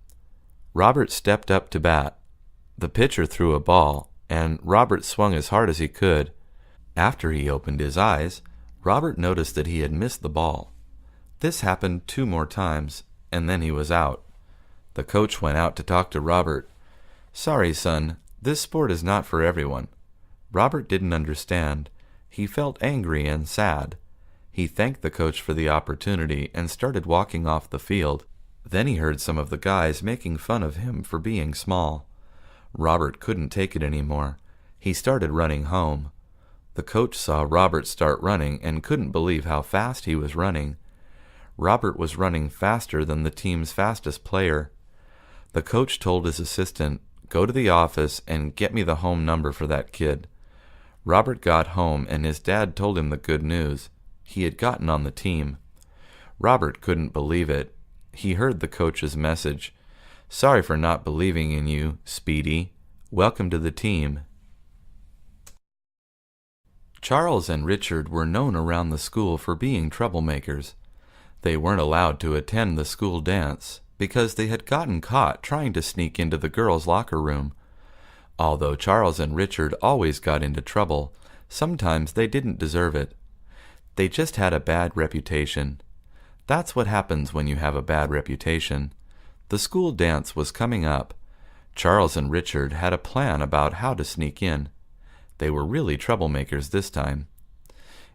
Robert stepped up to bat. The pitcher threw a ball, and Robert swung as hard as he could. After he opened his eyes, Robert noticed that he had missed the ball. This happened 2 more times, and then he was out. The coach went out to talk to Robert. "Sorry, son, this sport is not for everyone." Robert didn't understand. He felt angry and sad. He thanked the coach for the opportunity and started walking off the field. Then he heard some of the guys making fun of him for being small. Robert couldn't take it anymore. He started running home. The coach saw Robert start running and couldn't believe how fast he was running. Robert was running faster than the team's fastest player. The coach told his assistant, "Go to the office and get me the home number for that kid." Robert got home and his dad told him the good news. He had gotten on the team. Robert couldn't believe it. He heard the coach's message. "Sorry for not believing in you, Speedy. Welcome to the team." Charles and Richard were known around the school for being troublemakers. They weren't allowed to attend the school dance because they had gotten caught trying to sneak into the girls' locker room. Although Charles and Richard always got into trouble, sometimes they didn't deserve it. They just had a bad reputation. That's what happens when you have a bad reputation. The school dance was coming up. Charles and Richard had a plan about how to sneak in. They were really troublemakers this time.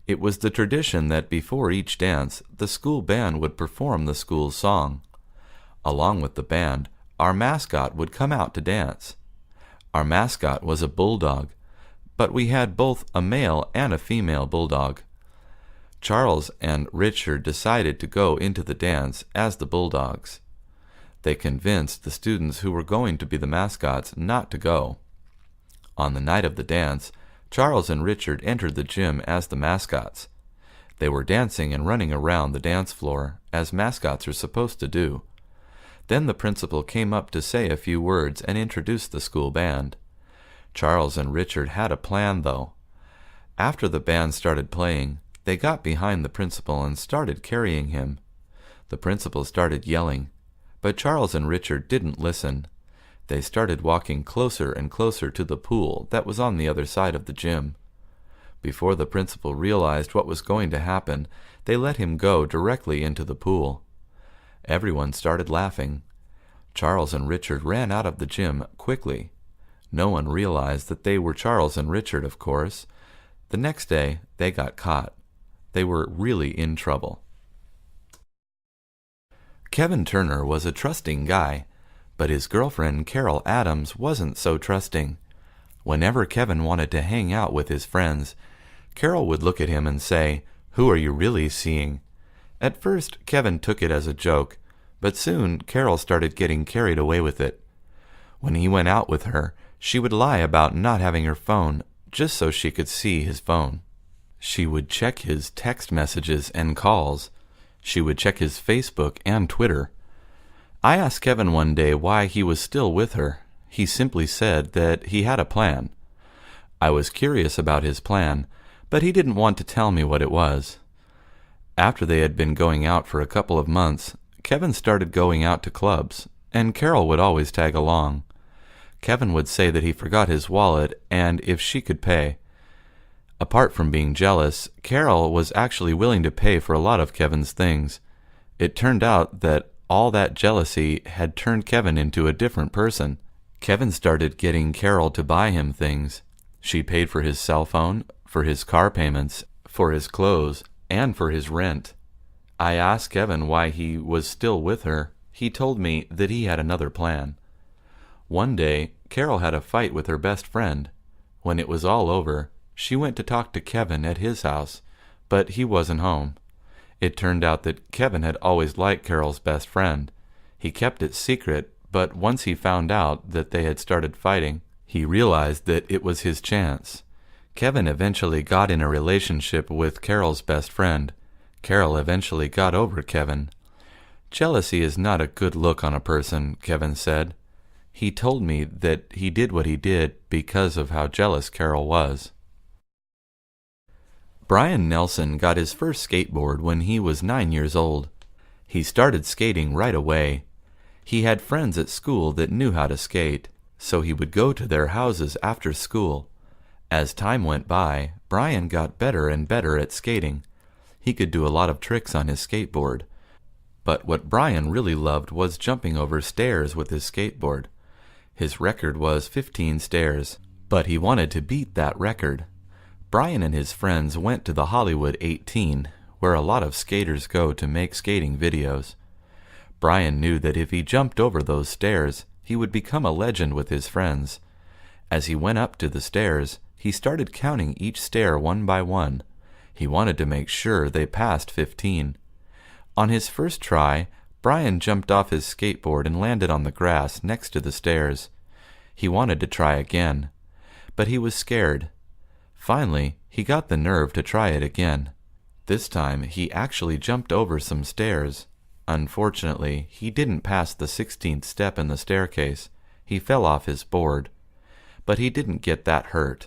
It was the tradition that before each dance, the school band would perform the school's song. Along with the band, our mascot would come out to dance. Our mascot was a bulldog, but we had both a male and a female bulldog. Charles and Richard decided to go into the dance as the bulldogs. They convinced the students who were going to be the mascots not to go. On the night of the dance, Charles and Richard entered the gym as the mascots. They were dancing and running around the dance floor, as mascots are supposed to do. Then the principal came up to say a few words and introduced the school band. Charles and Richard had a plan, though. After the band started playing, they got behind the principal and started carrying him. The principal started yelling, but Charles and Richard didn't listen. They started walking closer and closer to the pool that was on the other side of the gym. Before the principal realized what was going to happen, they let him go directly into the pool. Everyone started laughing. Charles and Richard ran out of the gym quickly. No one realized that they were Charles and Richard, of course. The next day, they got caught. They were really in trouble. Kevin Turner was a trusting guy, but his girlfriend Carol Adams wasn't so trusting. Whenever Kevin wanted to hang out with his friends, Carol would look at him and say, "Who are you really seeing?" At first, Kevin took it as a joke, but soon Carol started getting carried away with it. When he went out with her, she would lie about not having her phone, just so she could see his phone. She would check his text messages and calls. She would check his Facebook and Twitter. I asked Kevin one day why he was still with her. He simply said that he had a plan. I was curious about his plan, but he didn't want to tell me what it was. After they had been going out for a couple of months, Kevin started going out to clubs, and Carol would always tag along. Kevin would say that he forgot his wallet and if she could pay. Apart from being jealous, Carol was actually willing to pay for a lot of Kevin's things. It turned out that all that jealousy had turned Kevin into a different person. Kevin started getting Carol to buy him things. She paid for his cell phone, for his car payments, for his clothes, and for his rent. I asked Kevin why he was still with her. He told me that he had another plan. One day, Carol had a fight with her best friend. When it was all over, she went to talk to Kevin at his house, but he wasn't home. It turned out that Kevin had always liked Carol's best friend. He kept it secret, but once he found out that they had started fighting, he realized that it was his chance. Kevin eventually got in a relationship with Carol's best friend. Carol eventually got over Kevin. Jealousy is not a good look on a person, Kevin said. He told me that he did what he did because of how jealous Carol was. Brian Nelson got his first skateboard when he was 9 years old. He started skating right away. He had friends at school that knew how to skate, so he would go to their houses after school. As time went by, Brian got better and better at skating. He could do a lot of tricks on his skateboard. But what Brian really loved was jumping over stairs with his skateboard. His record was 15 stairs, but he wanted to beat that record. Brian and his friends went to the Hollywood 18, where a lot of skaters go to make skating videos. Brian knew that if he jumped over those stairs, he would become a legend with his friends. As he went up to the stairs, he started counting each stair one by one. He wanted to make sure they passed 15. On his first try, Brian jumped off his skateboard and landed on the grass next to the stairs. He wanted to try again, but he was scared. Finally, he got the nerve to try it again. This time, he actually jumped over some stairs. Unfortunately, he didn't pass the 16th step in the staircase. He fell off his board. But he didn't get that hurt.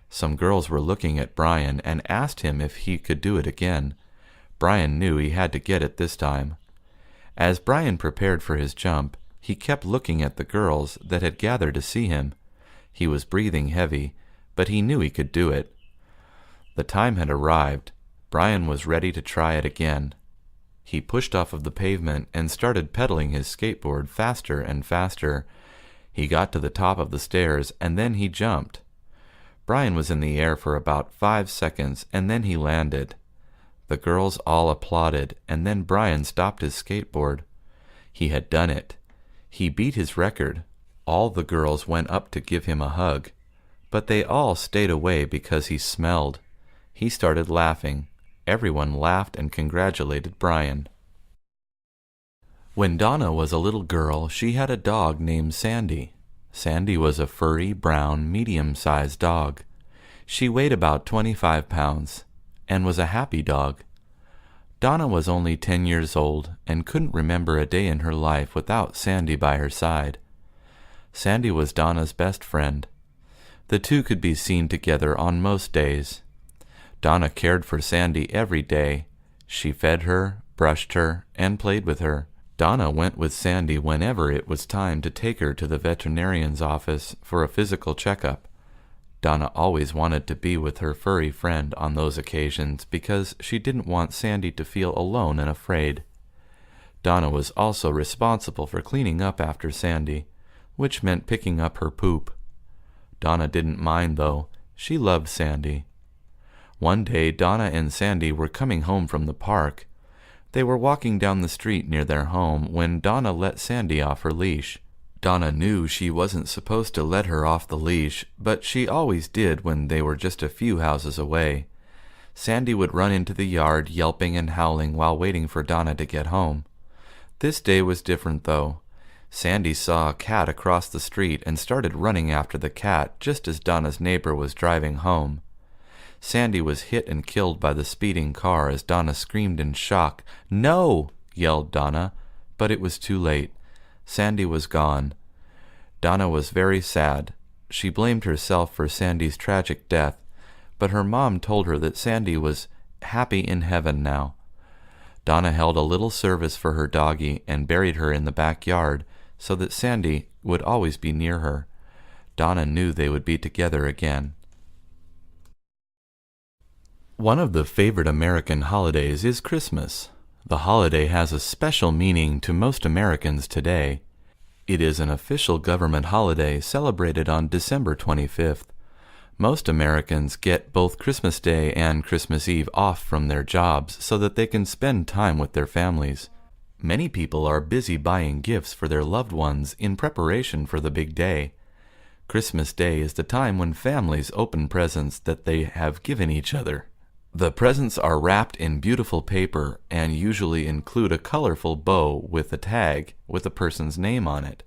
Some girls were looking at Brian and asked him if he could do it again. Brian knew he had to get it this time. As Brian prepared for his jump, he kept looking at the girls that had gathered to see him. He was breathing heavy, but he knew he could do it. The time had arrived. Brian was ready to try it again. He pushed off of the pavement and started pedaling his skateboard faster and faster. He got to the top of the stairs, and then he jumped. Brian was in the air for about 5 seconds, and then he landed. The girls all applauded, and then Brian stopped his skateboard. He had done it. He beat his record. All the girls went up to give him a hug, but they all stayed away because he smelled. He started laughing. Everyone laughed and congratulated Brian. When Donna was a little girl, she had a dog named Sandy. Sandy was a furry, brown, medium-sized dog. She weighed about 25 pounds and was a happy dog. Donna was only 10 years old and couldn't remember a day in her life without Sandy by her side. Sandy was Donna's best friend. The two could be seen together on most days. Donna cared for Sandy every day. She fed her, brushed her, and played with her. Donna went with Sandy whenever it was time to take her to the veterinarian's office for a physical checkup. Donna always wanted to be with her furry friend on those occasions because she didn't want Sandy to feel alone and afraid. Donna was also responsible for cleaning up after Sandy, which meant picking up her poop. Donna didn't mind, though. She loved Sandy. One day, Donna and Sandy were coming home from the park. They were walking down the street near their home when Donna let Sandy off her leash. Donna knew she wasn't supposed to let her off the leash, but she always did when they were just a few houses away. Sandy would run into the yard yelping and howling while waiting for Donna to get home. This day was different, though. Sandy saw a cat across the street and started running after the cat just as Donna's neighbor was driving home. Sandy was hit and killed by the speeding car as Donna screamed in shock. "No!" yelled Donna, but it was too late. Sandy was gone. Donna was very sad. She blamed herself for Sandy's tragic death, but her mom told her that Sandy was happy in heaven now. Donna held a little service for her doggie and buried her in the backyard so that Sandy would always be near her. Donna knew they would be together again. One of the favorite American holidays is Christmas. The holiday has a special meaning to most Americans today. It is an official government holiday celebrated on December 25th. Most Americans get both Christmas Day and Christmas Eve off from their jobs so that they can spend time with their families. Many people are busy buying gifts for their loved ones in preparation for the big day. Christmas Day is the time when families open presents that they have given each other. The presents are wrapped in beautiful paper and usually include a colorful bow with a tag with a person's name on it.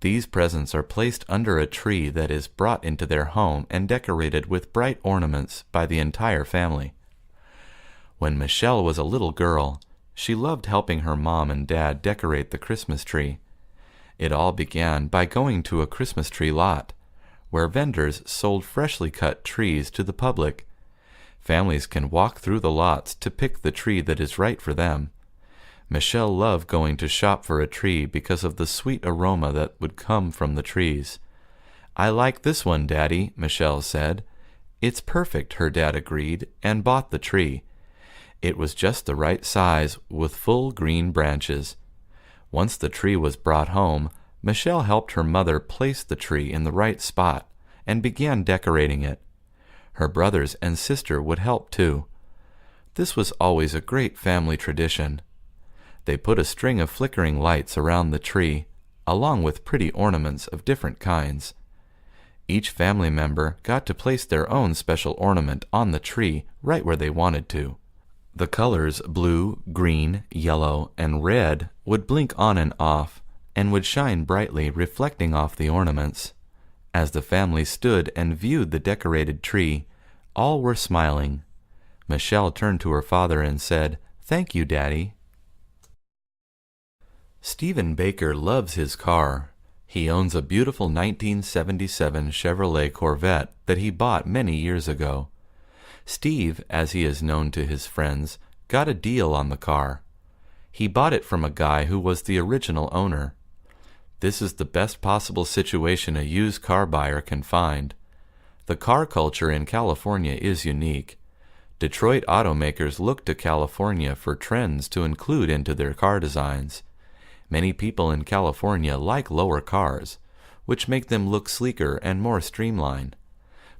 These presents are placed under a tree that is brought into their home and decorated with bright ornaments by the entire family. When Michelle was a little girl, she loved helping her mom and dad decorate the Christmas tree. It all began by going to a Christmas tree lot, where vendors sold freshly cut trees to the public. Families can walk through the lots to pick the tree that is right for them. Michelle loved going to shop for a tree because of the sweet aroma that would come from the trees. "I like this one, Daddy," Michelle said. "It's perfect," her dad agreed, and bought the tree. It was just the right size, with full green branches. Once the tree was brought home, Michelle helped her mother place the tree in the right spot and began decorating it. Her brothers and sister would help too. This was always a great family tradition. They put a string of flickering lights around the tree, along with pretty ornaments of different kinds. Each family member got to place their own special ornament on the tree right where they wanted to. The colors blue, green, yellow, and red would blink on and off, and would shine brightly, reflecting off the ornaments. As the family stood and viewed the decorated tree, all were smiling. Michelle turned to her father and said, "Thank you, Daddy." Stephen Baker loves his car. He owns a beautiful 1977 Chevrolet Corvette that he bought many years ago. Steve, as he is known to his friends, got a deal on the car. He bought it from a guy who was the original owner. This is the best possible situation a used car buyer can find. The car culture in California is unique. Detroit automakers look to California for trends to include into their car designs. Many people in California like lower cars, which make them look sleeker and more streamlined.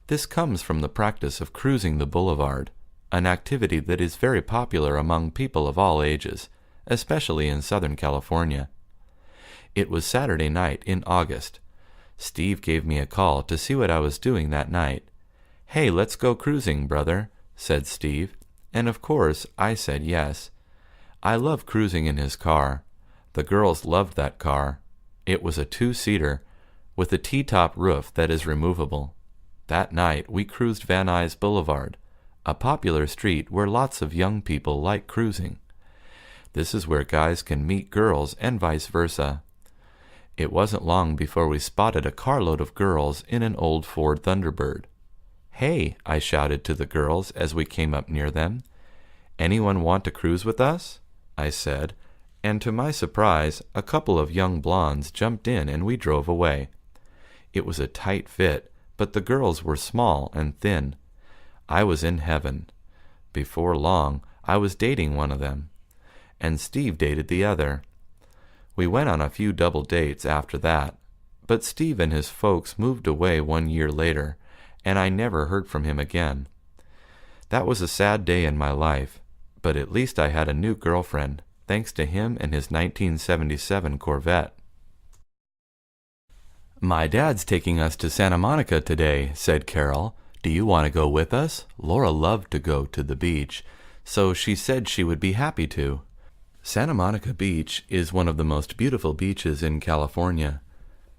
This comes from the practice of cruising the boulevard, an activity that is very popular among people of all ages, especially in Southern California. It was Saturday night in August. Steve gave me a call to see what I was doing that night. "Hey, let's go cruising, brother," said Steve, and of course I said yes. I love cruising in his car. The girls loved that car. It was a two-seater, with a T-top roof that is removable. That night, we cruised Van Nuys Boulevard, a popular street where lots of young people like cruising. This is where guys can meet girls and vice versa. It wasn't long before we spotted a carload of girls in an old Ford Thunderbird. "Hey," I shouted to the girls as we came up near them. "Anyone want to cruise with us?" I said, and to my surprise, a couple of young blondes jumped in and we drove away. It was a tight fit, but the girls were small and thin. I was in heaven. Before long, I was dating one of them, and Steve dated the other. We went on a few double dates after that, but Steve and his folks moved away 1 year later, and I never heard from him again. That was a sad day in my life, but at least I had a new girlfriend, thanks to him and his 1977 Corvette. "My dad's taking us to Santa Monica today," said Carol. "Do you want to go with us?" Laura loved to go to the beach, so she said she would be happy to. Santa Monica Beach is one of the most beautiful beaches in California.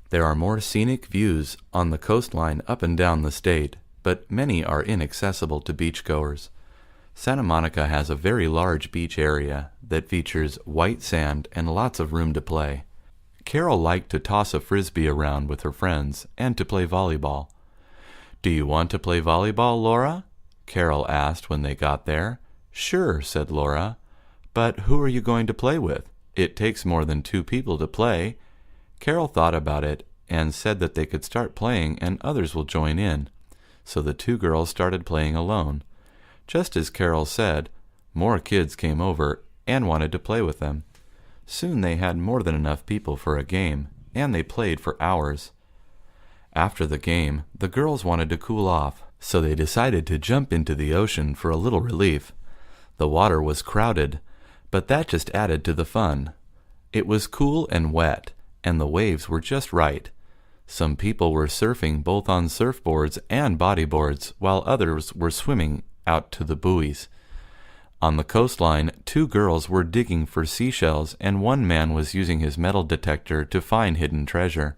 There are more scenic views on the coastline up and down the state, but many are inaccessible to beachgoers. Santa Monica has a very large beach area that features white sand and lots of room to play. Carol liked to toss a frisbee around with her friends and to play volleyball. "Do you want to play volleyball, Laura?" Carol asked when they got there. "Sure," said Laura. "But who are you going to play with? It takes more than 2 people to play." Carol thought about it and said that they could start playing and others will join in. So the 2 girls started playing alone. Just as Carol said, more kids came over and wanted to play with them. Soon they had more than enough people for a game, and they played for hours. After the game, the girls wanted to cool off, so they decided to jump into the ocean for a little relief. The water was crowded, but that just added to the fun. It was cool and wet, and the waves were just right. Some people were surfing both on surfboards and bodyboards, while others were swimming out to the buoys. On the coastline, 2 girls were digging for seashells, and one man was using his metal detector to find hidden treasure.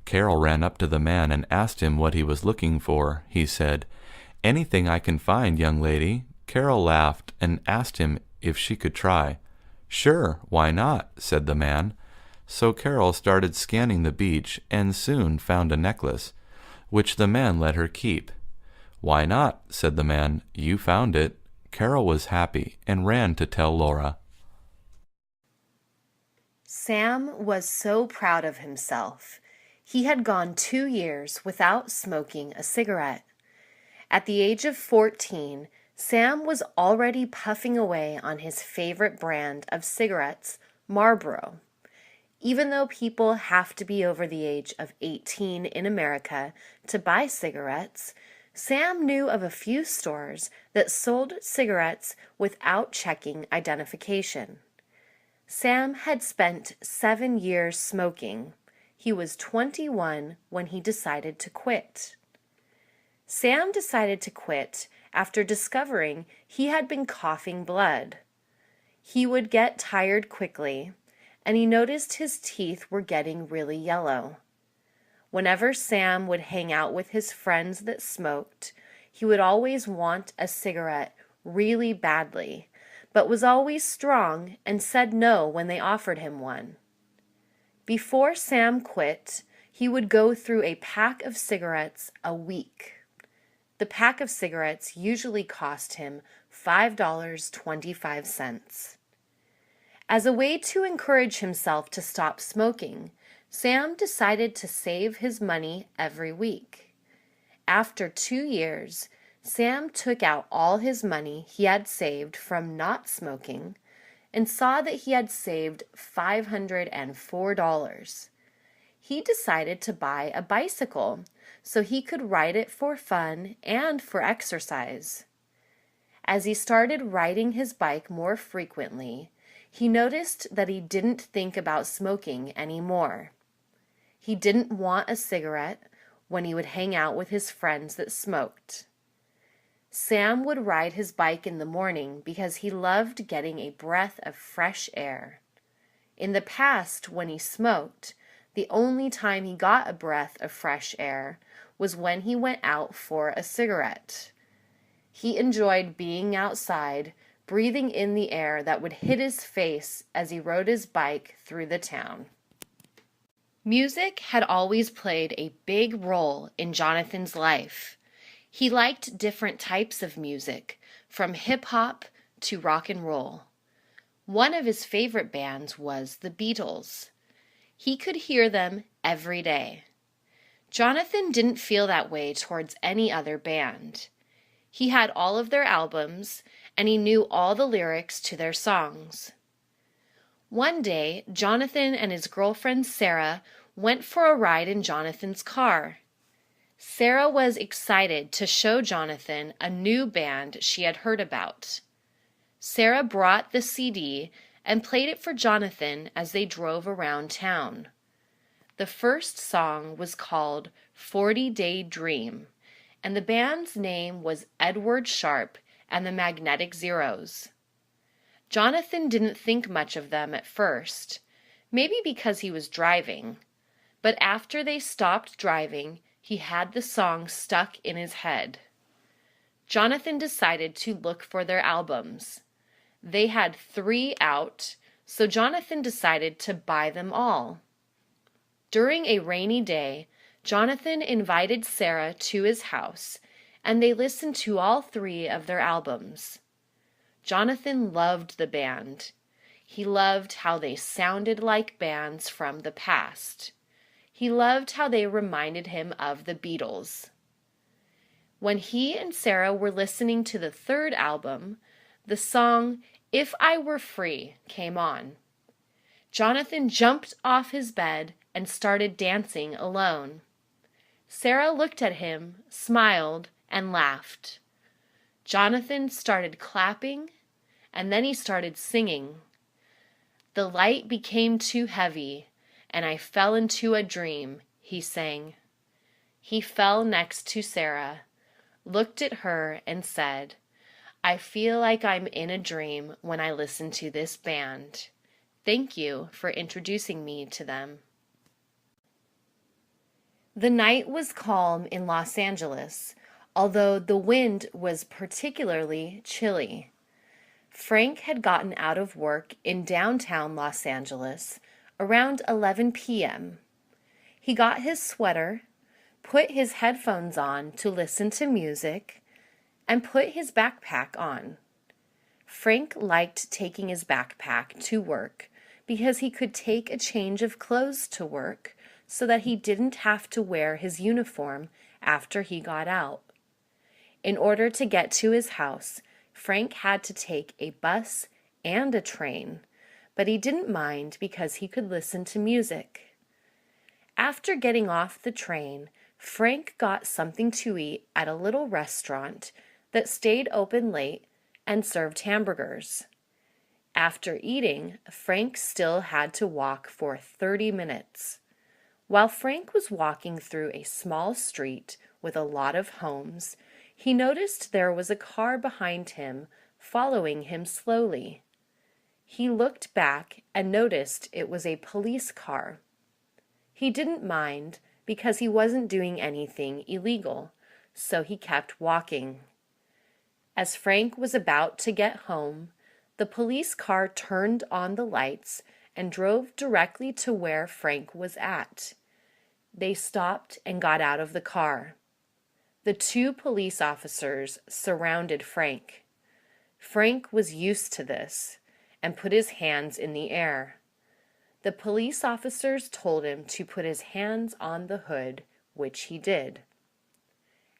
Carol ran up to the man and asked him what he was looking for. He said, "Anything I can find, young lady." Carol laughed and asked him if she could try. "Sure, why not?" said the man. So Carol started scanning the beach and soon found a necklace, which the man let her keep. "Why not?" said the man. "You found it." Carol was happy and ran to tell Laura. Sam was so proud of himself. He had gone 2 years without smoking a cigarette. At the age of 14, Sam was already puffing away on his favorite brand of cigarettes, Marlboro. Even though people have to be over the age of 18 in America to buy cigarettes, Sam knew of a few stores that sold cigarettes without checking identification. Sam had spent 7 years smoking. He was 21 when he decided to quit. Sam decided to quit after discovering he had been coughing blood. He would get tired quickly, and he noticed his teeth were getting really yellow. Whenever Sam would hang out with his friends that smoked, he would always want a cigarette really badly, but was always strong and said no when they offered him one. Before Sam quit, he would go through a pack of cigarettes a week. The pack of cigarettes usually cost him $5.25. As a way to encourage himself to stop smoking, Sam decided to save his money every week. After 2 years, Sam took out all his money he had saved from not smoking and saw that he had saved $504. He decided to buy a bicycle so he could ride it for fun and for exercise. As he started riding his bike more frequently, he noticed that he didn't think about smoking anymore. He didn't want a cigarette when he would hang out with his friends that smoked. Sam would ride his bike in the morning because he loved getting a breath of fresh air. In the past, when he smoked, the only time he got a breath of fresh air was when he went out for a cigarette. He enjoyed being outside, breathing in the air that would hit his face as he rode his bike through the town. Music had always played a big role in Jonathan's life. He liked different types of music, from hip-hop to rock and roll. One of his favorite bands was the Beatles. He could hear them every day. Jonathan didn't feel that way towards any other band. He had all of their albums, and he knew all the lyrics to their songs. One day, Jonathan and his girlfriend Sarah went for a ride in Jonathan's car. Sarah was excited to show Jonathan a new band she had heard about. Sarah brought the CD and played it for Jonathan as they drove around town. The first song was called 40-Day Dream, and the band's name was Edward Sharpe and the Magnetic Zeros. Jonathan didn't think much of them at first, maybe because he was driving, but after they stopped driving, he had the song stuck in his head. Jonathan decided to look for their albums. They had 3 out, so Jonathan decided to buy them all. During a rainy day, Jonathan invited Sarah to his house, and they listened to all 3 of their albums. Jonathan loved the band. He loved how they sounded like bands from the past. He loved how they reminded him of the Beatles. When he and Sarah were listening to the third album, the song If I Were Free came on. Jonathan jumped off his bed and started dancing alone. Sarah looked at him, smiled, and laughed. Jonathan started clapping, and then he started singing. The light became too heavy, and I fell into a dream, he sang. He fell next to Sarah, looked at her, and said, I feel like I'm in a dream when I listen to this band. Thank you for introducing me to them. The night was calm in Los Angeles, although the wind was particularly chilly. Frank had gotten out of work in downtown Los Angeles around 11 p.m. He got his sweater, put his headphones on to listen to music, and put his backpack on. Frank liked taking his backpack to work because he could take a change of clothes to work so that he didn't have to wear his uniform after he got out. In order to get to his house, Frank had to take a bus and a train, but he didn't mind because he could listen to music. After getting off the train, Frank got something to eat at a little restaurant that stayed open late and served hamburgers. After eating, Frank still had to walk for 30 minutes. While Frank was walking through a small street with a lot of homes, he noticed there was a car behind him, following him slowly. He looked back and noticed it was a police car. He didn't mind because he wasn't doing anything illegal, so he kept walking. As Frank was about to get home, the police car turned on the lights and drove directly to where Frank was at. They stopped and got out of the car. The two police officers surrounded Frank. Frank was used to this and put his hands in the air. The police officers told him to put his hands on the hood, which he did.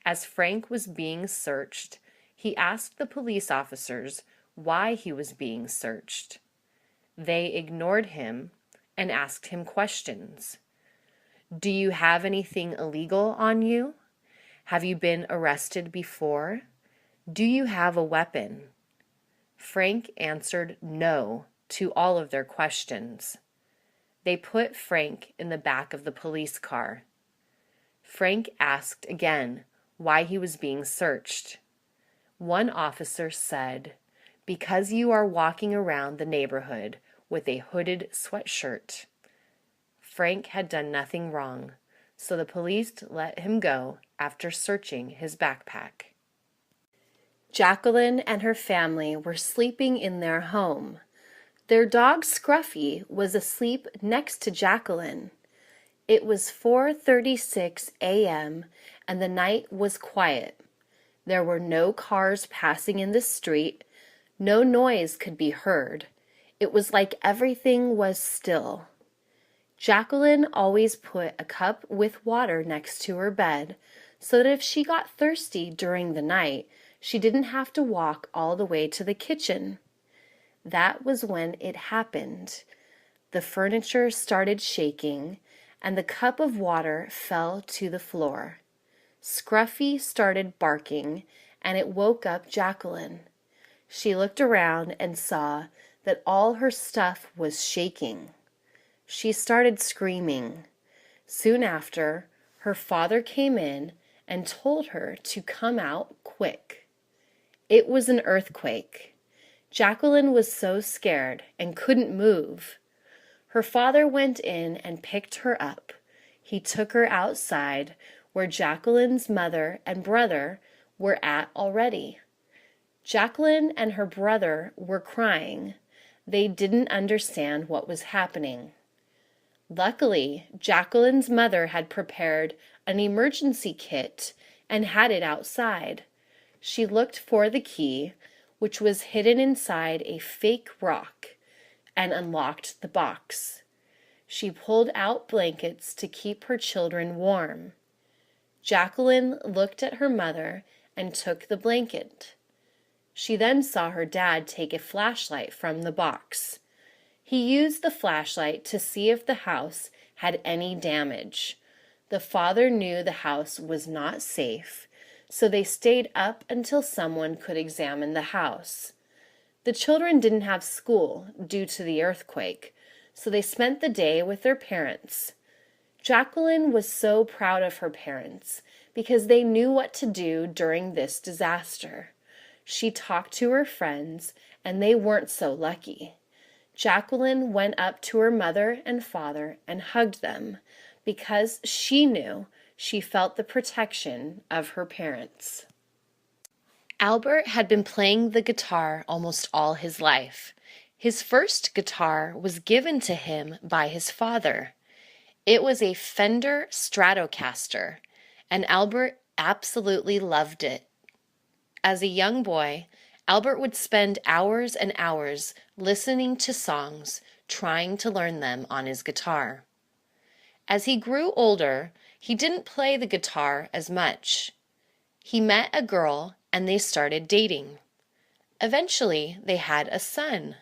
As Frank was being searched, he asked the police officers why he was being searched. They ignored him and asked him questions. Do you have anything illegal on you? Have you been arrested before? Do you have a weapon? Frank answered no to all of their questions. They put Frank in the back of the police car. Frank asked again why he was being searched. One officer said, "Because you are walking around the neighborhood with a hooded sweatshirt." Frank had done nothing wrong, so the police let him go after searching his backpack. Jacqueline and her family were sleeping in their home. Their dog Scruffy was asleep next to Jacqueline. It was 4:36 a.m. and the night was quiet. There were no cars passing in the street. No noise could be heard. It was like everything was still. Jacqueline always put a cup with water next to her bed so that if she got thirsty during the night, she didn't have to walk all the way to the kitchen. That was when it happened. The furniture started shaking, and the cup of water fell to the floor. Scruffy started barking, and it woke up Jacqueline. She looked around and saw that all her stuff was shaking. She started screaming. Soon after, her father came in and told her to come out quick. It was an earthquake. Jacqueline was so scared and couldn't move. Her father went in and picked her up. He took her outside where Jacqueline's mother and brother were at already. Jacqueline and her brother were crying. They didn't understand what was happening. Luckily, Jacqueline's mother had prepared an emergency kit and had it outside. She looked for the key, which was hidden inside a fake rock, and unlocked the box. She pulled out blankets to keep her children warm. Jacqueline looked at her mother and took the blanket. She then saw her dad take a flashlight from the box. He used the flashlight to see if the house had any damage. The father knew the house was not safe, so they stayed up until someone could examine the house. The children didn't have school due to the earthquake, so they spent the day with their parents. Jacqueline was so proud of her parents because they knew what to do during this disaster. She talked to her friends, and they weren't so lucky. Jacqueline went up to her mother and father and hugged them because she knew she felt the protection of her parents. Albert had been playing the guitar almost all his life. His first guitar was given to him by his father. It was a Fender Stratocaster, and Albert absolutely loved it. As a young boy, Albert would spend hours and hours listening to songs, trying to learn them on his guitar. As he grew older, he didn't play the guitar as much. He met a girl and they started dating. Eventually, they had a son.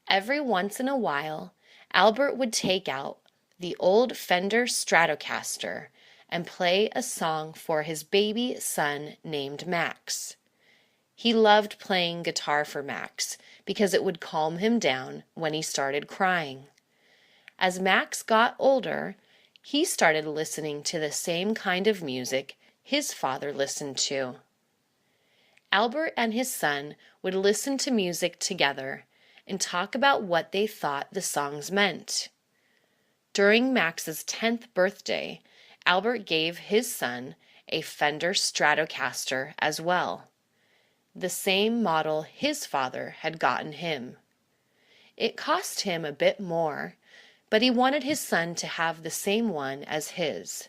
Every once in a while, Albert would take out the old Fender Stratocaster and play a song for his baby son named Max. He loved playing guitar for Max because it would calm him down when he started crying. As Max got older, he started listening to the same kind of music his father listened to. Albert and his son would listen to music together and talk about what they thought the songs meant. During Max's 10th birthday, Albert gave his son a Fender Stratocaster as well, the same model his father had gotten him. It cost him a bit more, but he wanted his son to have the same one as his.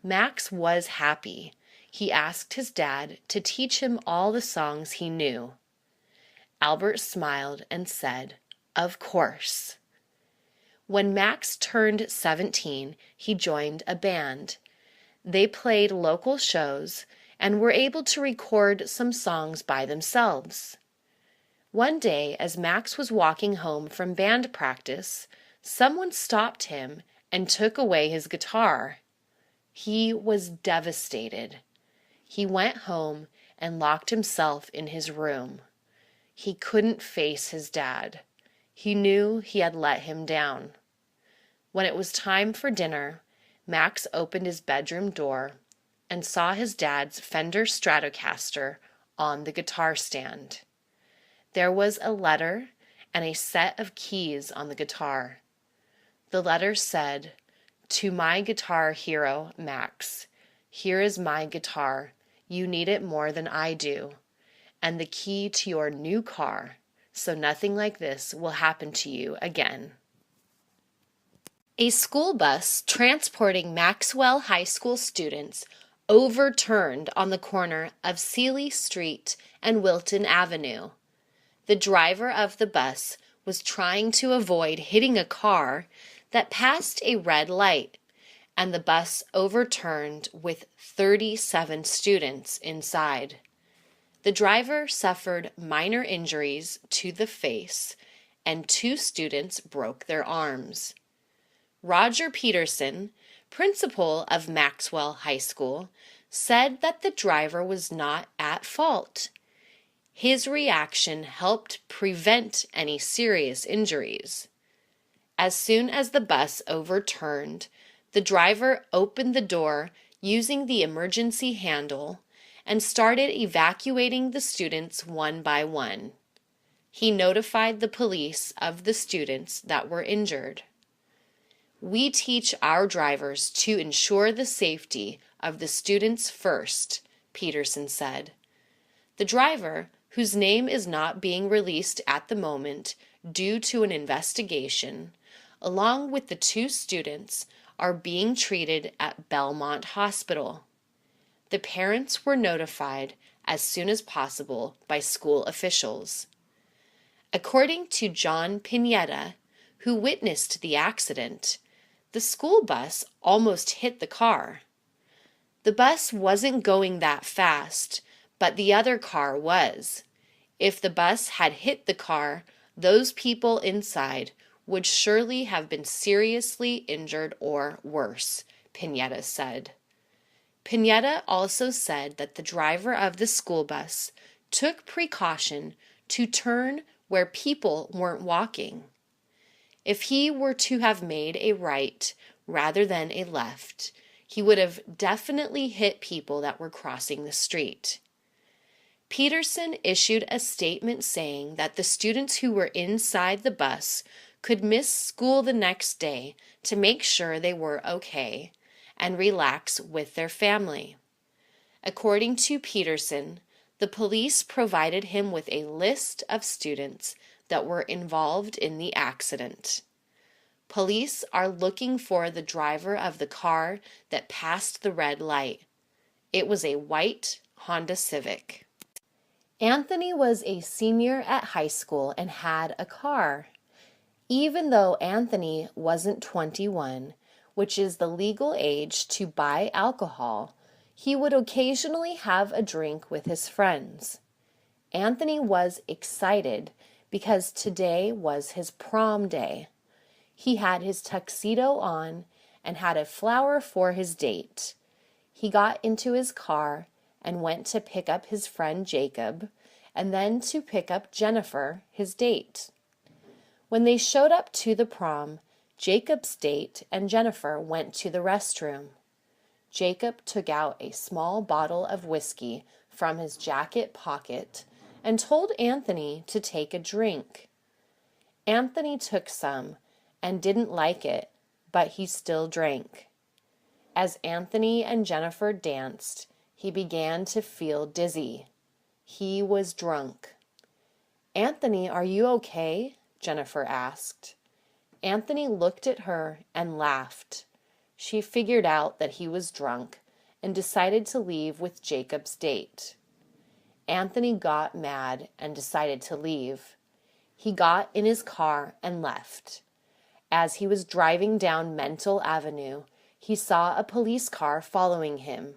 Max was happy. He asked his dad to teach him all the songs he knew. Albert smiled and said, "Of course." When Max turned 17, he joined a band. They played local shows and were able to record some songs by themselves. One day, as Max was walking home from band practice, someone stopped him and took away his guitar. He was devastated. He went home and locked himself in his room. He couldn't face his dad. He knew he had let him down. When it was time for dinner, Max opened his bedroom door and saw his dad's Fender Stratocaster on the guitar stand. There was a letter and a set of keys on the guitar. The letter said, "To my guitar hero, Max, here is my guitar. You need it more than I do. And the key to your new car, so nothing like this will happen to you again." A school bus transporting Maxwell High School students overturned on the corner of Seeley Street and Wilton Avenue. The driver of the bus was trying to avoid hitting a car that passed a red light, and the bus overturned with 37 students inside. The driver suffered minor injuries to the face, and 2 students broke their arms. Roger Peterson, principal of Maxwell High School, said that the driver was not at fault. His reaction helped prevent any serious injuries. As soon as the bus overturned, the driver opened the door using the emergency handle and started evacuating the students one by one. He notified the police of the students that were injured. "We teach our drivers to ensure the safety of the students first," Peterson said. The driver, whose name is not being released at the moment due to an investigation, along with the 2 students, are being treated at Belmont Hospital. The parents were notified as soon as possible by school officials. According to John Pineda, who witnessed the accident, the school bus almost hit the car. The bus wasn't going that fast, but the other car was. If the bus had hit the car, those people inside would surely have been seriously injured or worse, Pineta said. Pineta also said that the driver of the school bus took precaution to turn where people weren't walking. If he were to have made a right rather than a left, he would have definitely hit people that were crossing the street. Peterson issued a statement saying that the students who were inside the bus could miss school the next day to make sure they were okay and relax with their family. According to Peterson, the police provided him with a list of students that were involved in the accident. Police are looking for the driver of the car that passed the red light. It was a white Honda Civic. Anthony was a senior at high school and had a car. Even though Anthony wasn't 21, which is the legal age to buy alcohol, he would occasionally have a drink with his friends. Anthony was excited because today was his prom day. He had his tuxedo on and had a flower for his date. He got into his car and went to pick up his friend Jacob, and then to pick up Jennifer, his date. When they showed up to the prom, Jacob's date and Jennifer went to the restroom. Jacob took out a small bottle of whiskey from his jacket pocket and told Anthony to take a drink. Anthony took some and didn't like it, but he still drank. As Anthony and Jennifer danced, he began to feel dizzy. He was drunk. "Anthony, are you okay?" Jennifer asked. Anthony looked at her and laughed. She figured out that he was drunk and decided to leave with Jacob's date. Anthony got mad and decided to leave. He got in his car and left. As he was driving down Mental Avenue, he saw a police car following him.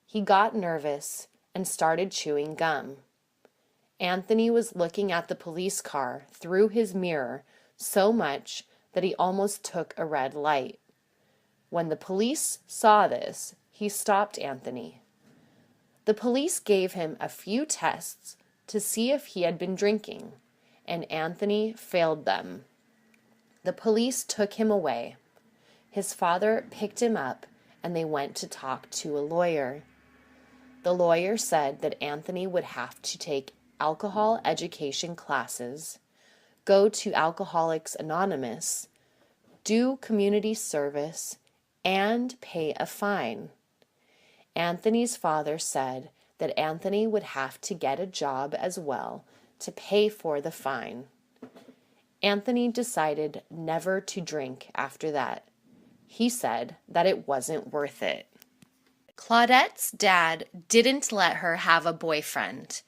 He got nervous and started chewing gum. Anthony was looking at the police car through his mirror so much that he almost took a red light. When the police saw this, he stopped Anthony. The police gave him a few tests to see if he had been drinking, and Anthony failed them. The police took him away. His father picked him up, and they went to talk to a lawyer. The lawyer said that Anthony would have to take alcohol education classes, go to Alcoholics Anonymous, do community service, and pay a fine. Anthony's father said that Anthony would have to get a job as well to pay for the fine. Anthony decided never to drink after that. He said that it wasn't worth it. Claudette's dad didn't let her have a boyfriend.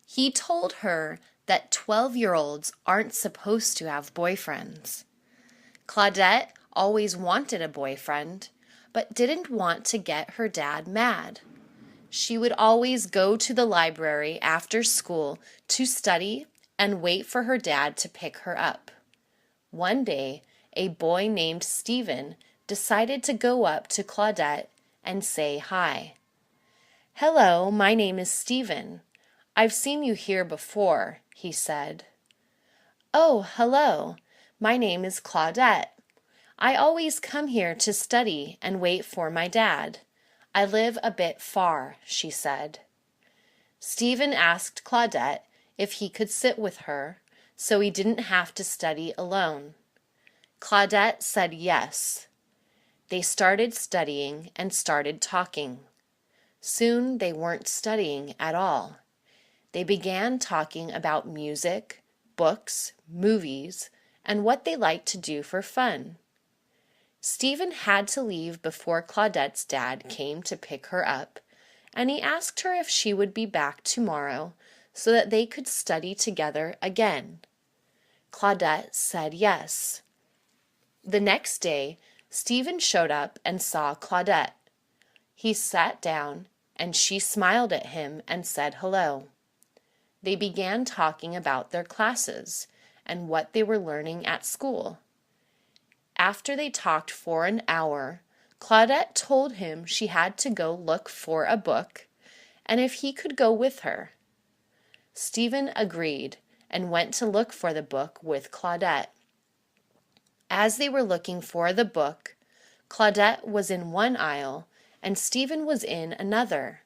He told her that 12-year-olds aren't supposed to have boyfriends. Claudette always wanted a boyfriend, but didn't want to get her dad mad. She would always go to the library after school to study and wait for her dad to pick her up. One day, a boy named Stephen decided to go up to Claudette and say hi. "Hello, my name is Stephen. I've seen you here before," he said. "Oh, hello. My name is Claudette. I always come here to study and wait for my dad. I live a bit far," she said. Stephen asked Claudette if he could sit with her so he didn't have to study alone. Claudette said yes. They started studying and started talking. Soon they weren't studying at all. They began talking about music, books, movies, and what they liked to do for fun. Stephen had to leave before Claudette's dad came to pick her up, and he asked her if she would be back tomorrow so that they could study together again. Claudette said yes. The next day, Stephen showed up and saw Claudette. He sat down, and she smiled at him and said hello. They began talking about their classes and what they were learning at school. After they talked for an hour, Claudette told him she had to go look for a book and if he could go with her. Stephen agreed and went to look for the book with Claudette. As they were looking for the book, Claudette was in one aisle and Stephen was in another.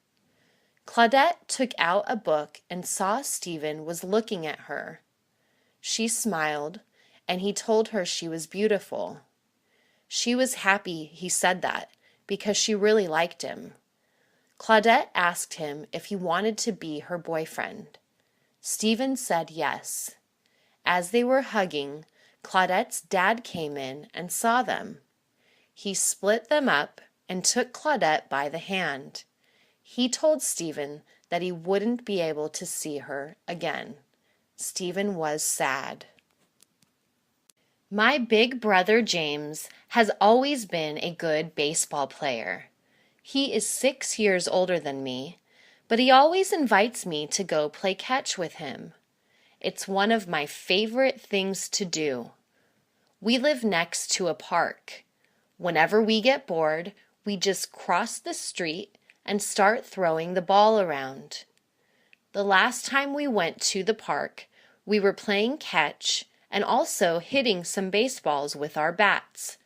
Claudette took out a book and saw Stephen was looking at her. She smiled, and he told her she was beautiful. She was happy he said that, because she really liked him. Claudette asked him if he wanted to be her boyfriend. Stephen said yes. As they were hugging, Claudette's dad came in and saw them. He split them up and took Claudette by the hand. He told Stephen that he wouldn't be able to see her again. Stephen was sad. My big brother James has always been a good baseball player. He is 6 years older than me, but he always invites me to go play catch with him. It's one of my favorite things to do. We live next to a park. Whenever we get bored, we just cross the street and start throwing the ball around. The last time we went to the park, we were playing catch and also hitting some baseballs with our bats.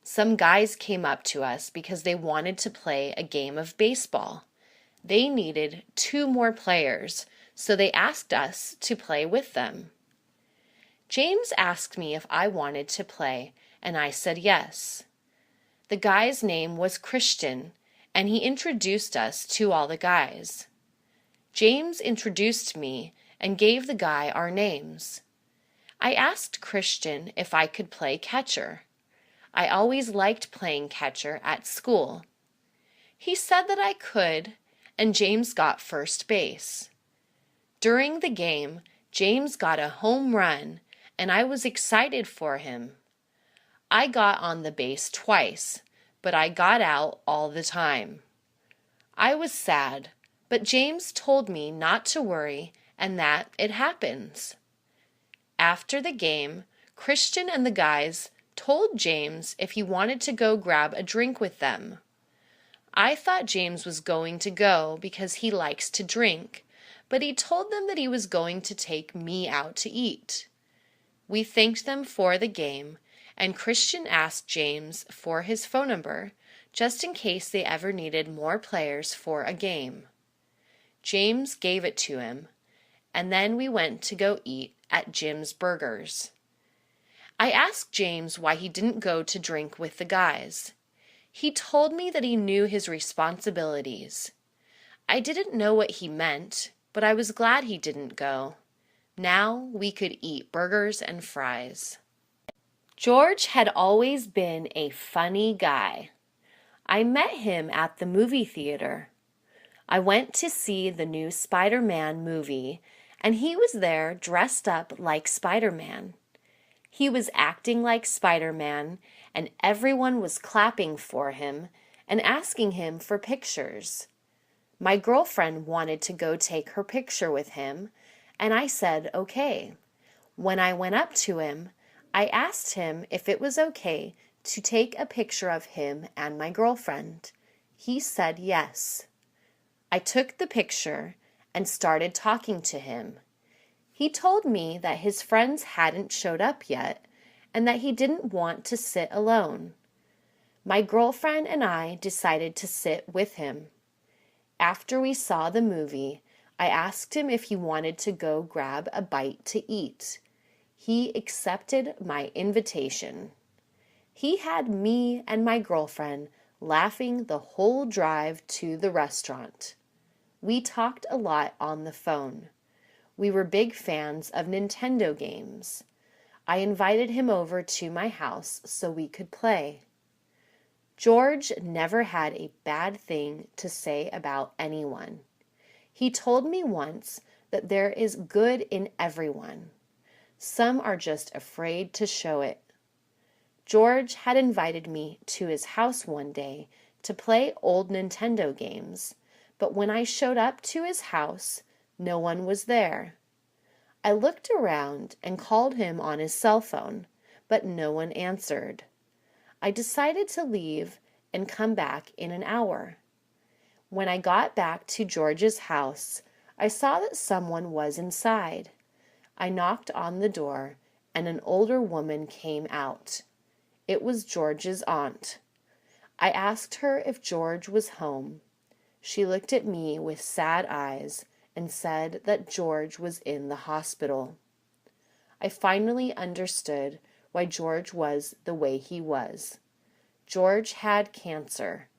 Some guys came up to us because they wanted to play a game of baseball. They needed 2 more players, so they asked us to play with them. James asked me if I wanted to play, and I said yes. The guy's name was Christian, and he introduced us to all the guys. James introduced me and gave the guy our names. I asked Christian if I could play catcher. I always liked playing catcher at school. He said that I could, and James got first base. During the game, James got a home run, and I was excited for him. I got on the base twice, but I got out all the time. I was sad, but James told me not to worry and that it happens. After the game, Christian and the guys told James if he wanted to go grab a drink with them. I thought James was going to go because he likes to drink, but he told them that he was going to take me out to eat. We thanked them for the game, and Christian asked James for his phone number, just in case they ever needed more players for a game. James gave it to him, and then we went to go eat at Jim's Burgers. I asked James why he didn't go to drink with the guys. He told me that he knew his responsibilities. I didn't know what he meant, but I was glad he didn't go. Now we could eat burgers and fries. George had always been a funny guy. I met him at the movie theater. I went to see the new Spider-Man movie, and he was there dressed up like Spider-Man. He was acting like Spider-Man, and everyone was clapping for him and asking him for pictures. My girlfriend wanted to go take her picture with him, and I said okay. When I went up to him, I asked him if it was okay to take a picture of him and my girlfriend. He said yes. I took the picture and started talking to him. He told me that his friends hadn't showed up yet and that he didn't want to sit alone. My girlfriend and I decided to sit with him. After we saw the movie, I asked him if he wanted to go grab a bite to eat. He accepted my invitation. He had me and my girlfriend laughing the whole drive to the restaurant. We talked a lot on the phone. We were big fans of Nintendo games. I invited him over to my house so we could play. George never had a bad thing to say about anyone. He told me once that there is good in everyone. Some are just afraid to show it. George had invited me to his house one day to play old Nintendo games, but when I showed up to his house, no one was there. I looked around and called him on his cell phone, but no one answered. I decided to leave and come back in an hour. When I got back to George's house, I saw that someone was inside. I knocked on the door, and an older woman came out. It was George's aunt. I asked her if George was home. She looked at me with sad eyes and said that George was in the hospital. I finally understood why George was the way he was. George had cancer,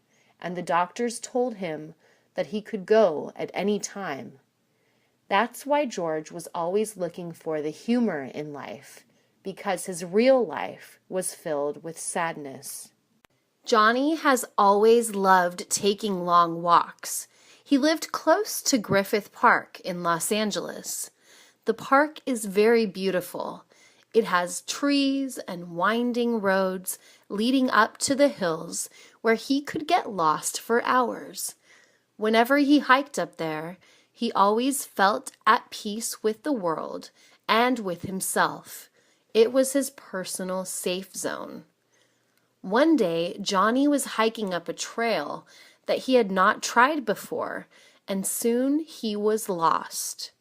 and the doctors told him that he could go at any time. That's why George was always looking for the humor in life, because his real life was filled with sadness. Johnny has always loved taking long walks. He lived close to Griffith Park in Los Angeles. The park is very beautiful. It has trees and winding roads leading up to the hills where he could get lost for hours. Whenever he hiked up there, he always felt at peace with the world and with himself. It was his personal safe zone. One day, Johnny was hiking up a trail that he had not tried before, and soon he was lost.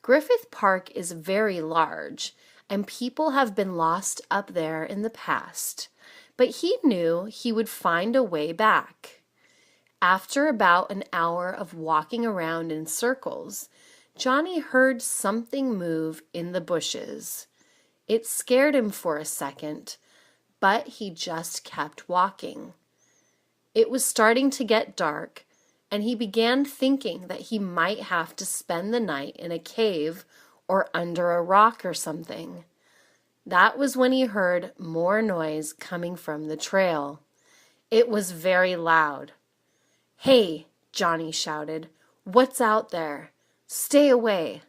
Griffith Park is very large, and people have been lost up there in the past, but he knew he would find a way back. After about an hour of walking around in circles, Johnny heard something move in the bushes. It scared him for a second, but he just kept walking. It was starting to get dark, and he began thinking that he might have to spend the night in a cave or under a rock or something. That was when he heard more noise coming from the trail. It was very loud. "Hey," Johnny shouted, "what's out there? Stay away."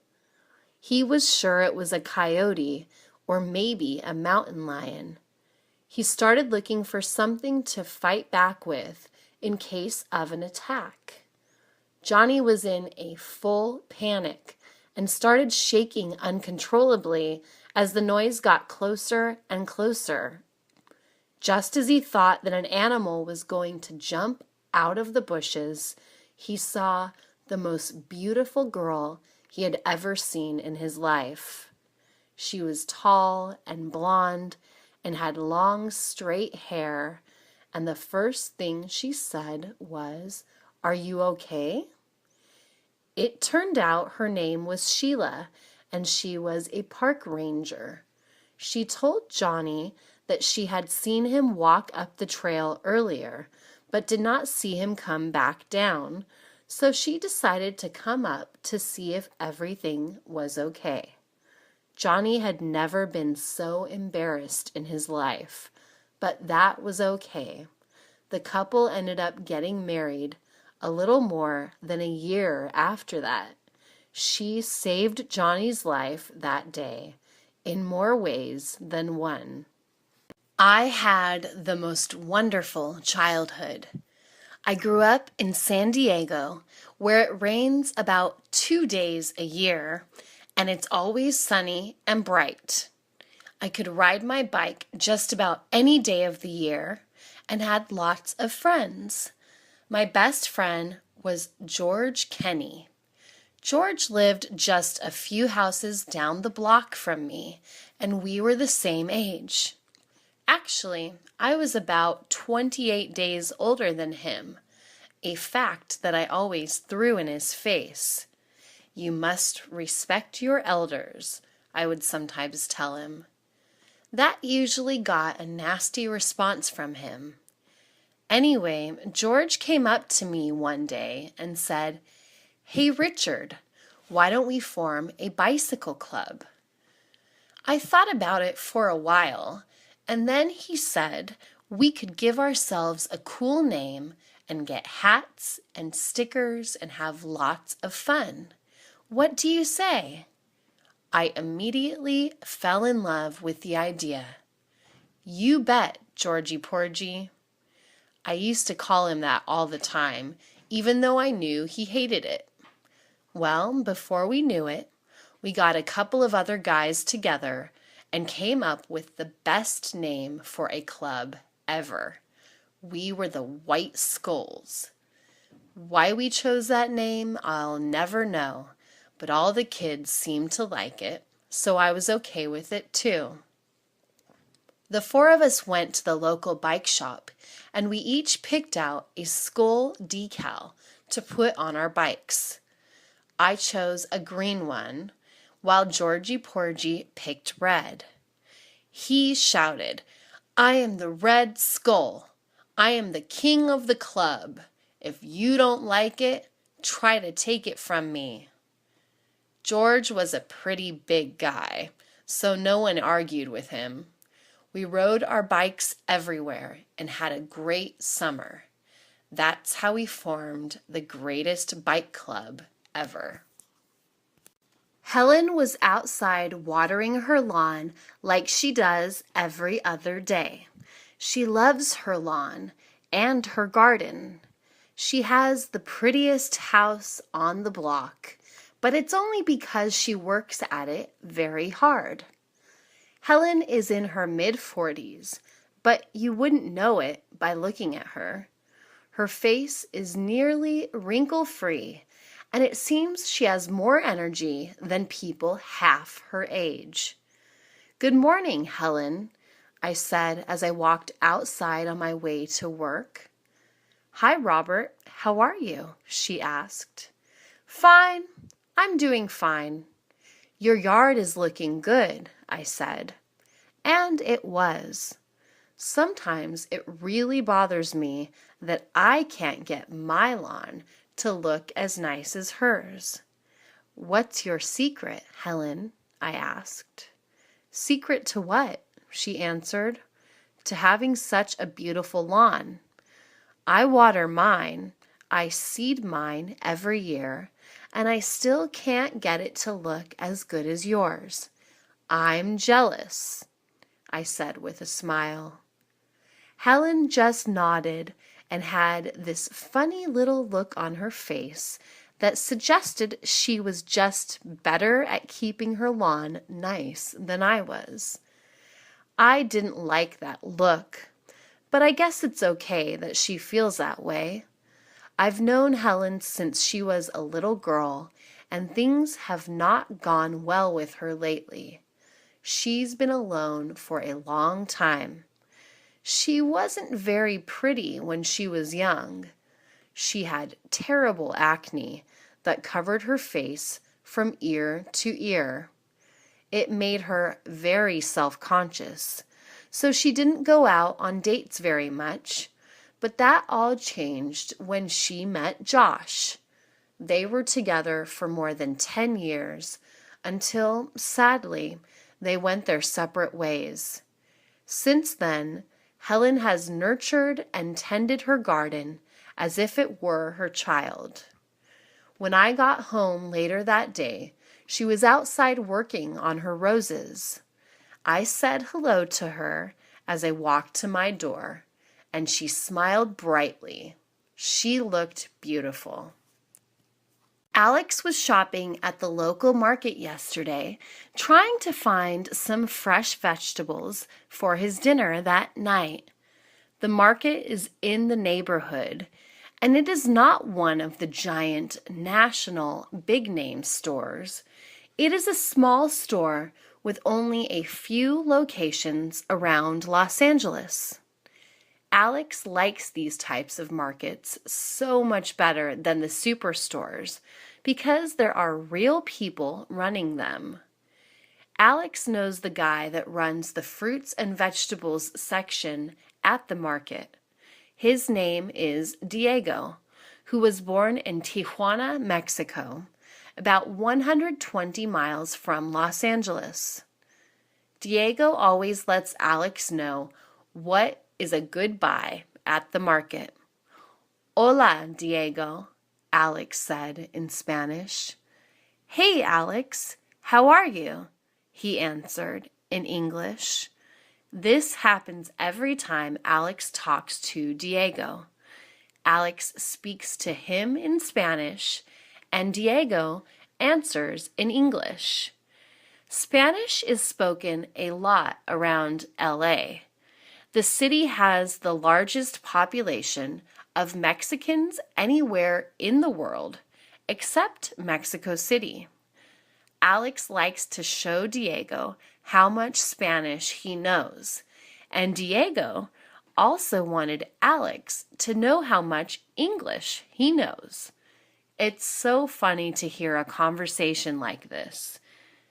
He was sure it was a coyote or maybe a mountain lion. He started looking for something to fight back with in case of an attack. Johnny was in a full panic and started shaking uncontrollably as the noise got closer and closer. Just as he thought that an animal was going to jump out of the bushes, he saw the most beautiful girl he had ever seen in his life. She was tall and blonde and had long, straight hair, and the first thing she said was, "Are you okay?" It turned out her name was Sheila, and she was a park ranger. She told Johnny that she had seen him walk up the trail earlier, but did not see him come back down, so she decided to come up to see if everything was okay. Johnny had never been so embarrassed in his life, but that was okay. The couple ended up getting married a little more than a year after that. She saved Johnny's life that day in more ways than one. I had the most wonderful childhood. I grew up in San Diego, where it rains about 2 days a year, and it's always sunny and bright. I could ride my bike just about any day of the year and had lots of friends. My best friend was George Kenny. George lived just a few houses down the block from me, and we were the same age. Actually, I was about 28 days older than him, a fact that I always threw in his face. "You must respect your elders," I would sometimes tell him. That usually got a nasty response from him. Anyway, George came up to me one day and said, "Hey, Richard, why don't we form a bicycle club?" I thought about it for a while, and then he said we could give ourselves a cool name and get hats and stickers and have lots of fun. What do you say? I immediately fell in love with the idea. You bet, Georgie Porgy. I used to call him that all the time, even though I knew he hated it. Well, before we knew it, we got a couple of other guys together and came up with the best name for a club ever. We were the White Skulls. Why we chose that name, I'll never know, but all the kids seemed to like it, so I was okay with it too. The four of us went to the local bike shop, and we each picked out a skull decal to put on our bikes. I chose a green one, while Georgie Porgy picked red. He shouted, "I am the Red Skull. I am the king of the club. If you don't like it, try to take it from me." George was a pretty big guy, so no one argued with him. We rode our bikes everywhere and had a great summer. That's how we formed the greatest bike club ever. Helen was outside watering her lawn like she does every other day. She loves her lawn and her garden. She has the prettiest house on the block, but it's only because she works at it very hard. Helen is in her mid-40s, but you wouldn't know it by looking at her. Her face is nearly wrinkle-free, and it seems she has more energy than people half her age. "Good morning, Helen," I said as I walked outside on my way to work. "Hi, Robert. How are you?" she asked. "Fine. I'm doing fine." "Your yard is looking good," I said. And it was. Sometimes it really bothers me that I can't get my lawn to look as nice as hers. "What's your secret, Helen?" I asked. "Secret to what?" she answered. "To having such a beautiful lawn. I water mine, I seed mine every year, and I still can't get it to look as good as yours. I'm jealous," I said with a smile. Helen just nodded and had this funny little look on her face that suggested she was just better at keeping her lawn nice than I was. I didn't like that look, but I guess it's okay that she feels that way. I've known Helen since she was a little girl, and things have not gone well with her lately. She's been alone for a long time. She wasn't very pretty when she was young. She had terrible acne that covered her face from ear to ear. It made her very self-conscious, so she didn't go out on dates very much, but that all changed when she met Josh. They were together for more than 10 years until, sadly, they went their separate ways. Since then, Helen has nurtured and tended her garden as if it were her child. When I got home later that day, she was outside working on her roses. I said hello to her as I walked to my door, and she smiled brightly. She looked beautiful. Alex was shopping at the local market yesterday, trying to find some fresh vegetables for his dinner that night. The market is in the neighborhood, and it is not one of the giant national big-name stores. It is a small store with only a few locations around Los Angeles. Alex likes these types of markets so much better than the superstores because there are real people running them. Alex knows the guy that runs the fruits and vegetables section at the market. His name is Diego, who was born in Tijuana, Mexico, about 120 miles from Los Angeles. Diego always lets Alex know what is a good buy at the market. "Hola, Diego," Alex said in Spanish. "Hey, Alex, how are you?" he answered in English. This happens every time Alex talks to Diego. Alex speaks to him in Spanish, and Diego answers in English. Spanish is spoken a lot around LA. The city has the largest population of Mexicans anywhere in the world, except Mexico City. Alex likes to show Diego how much Spanish he knows, and Diego also wanted Alex to know how much English he knows. It's so funny to hear a conversation like this.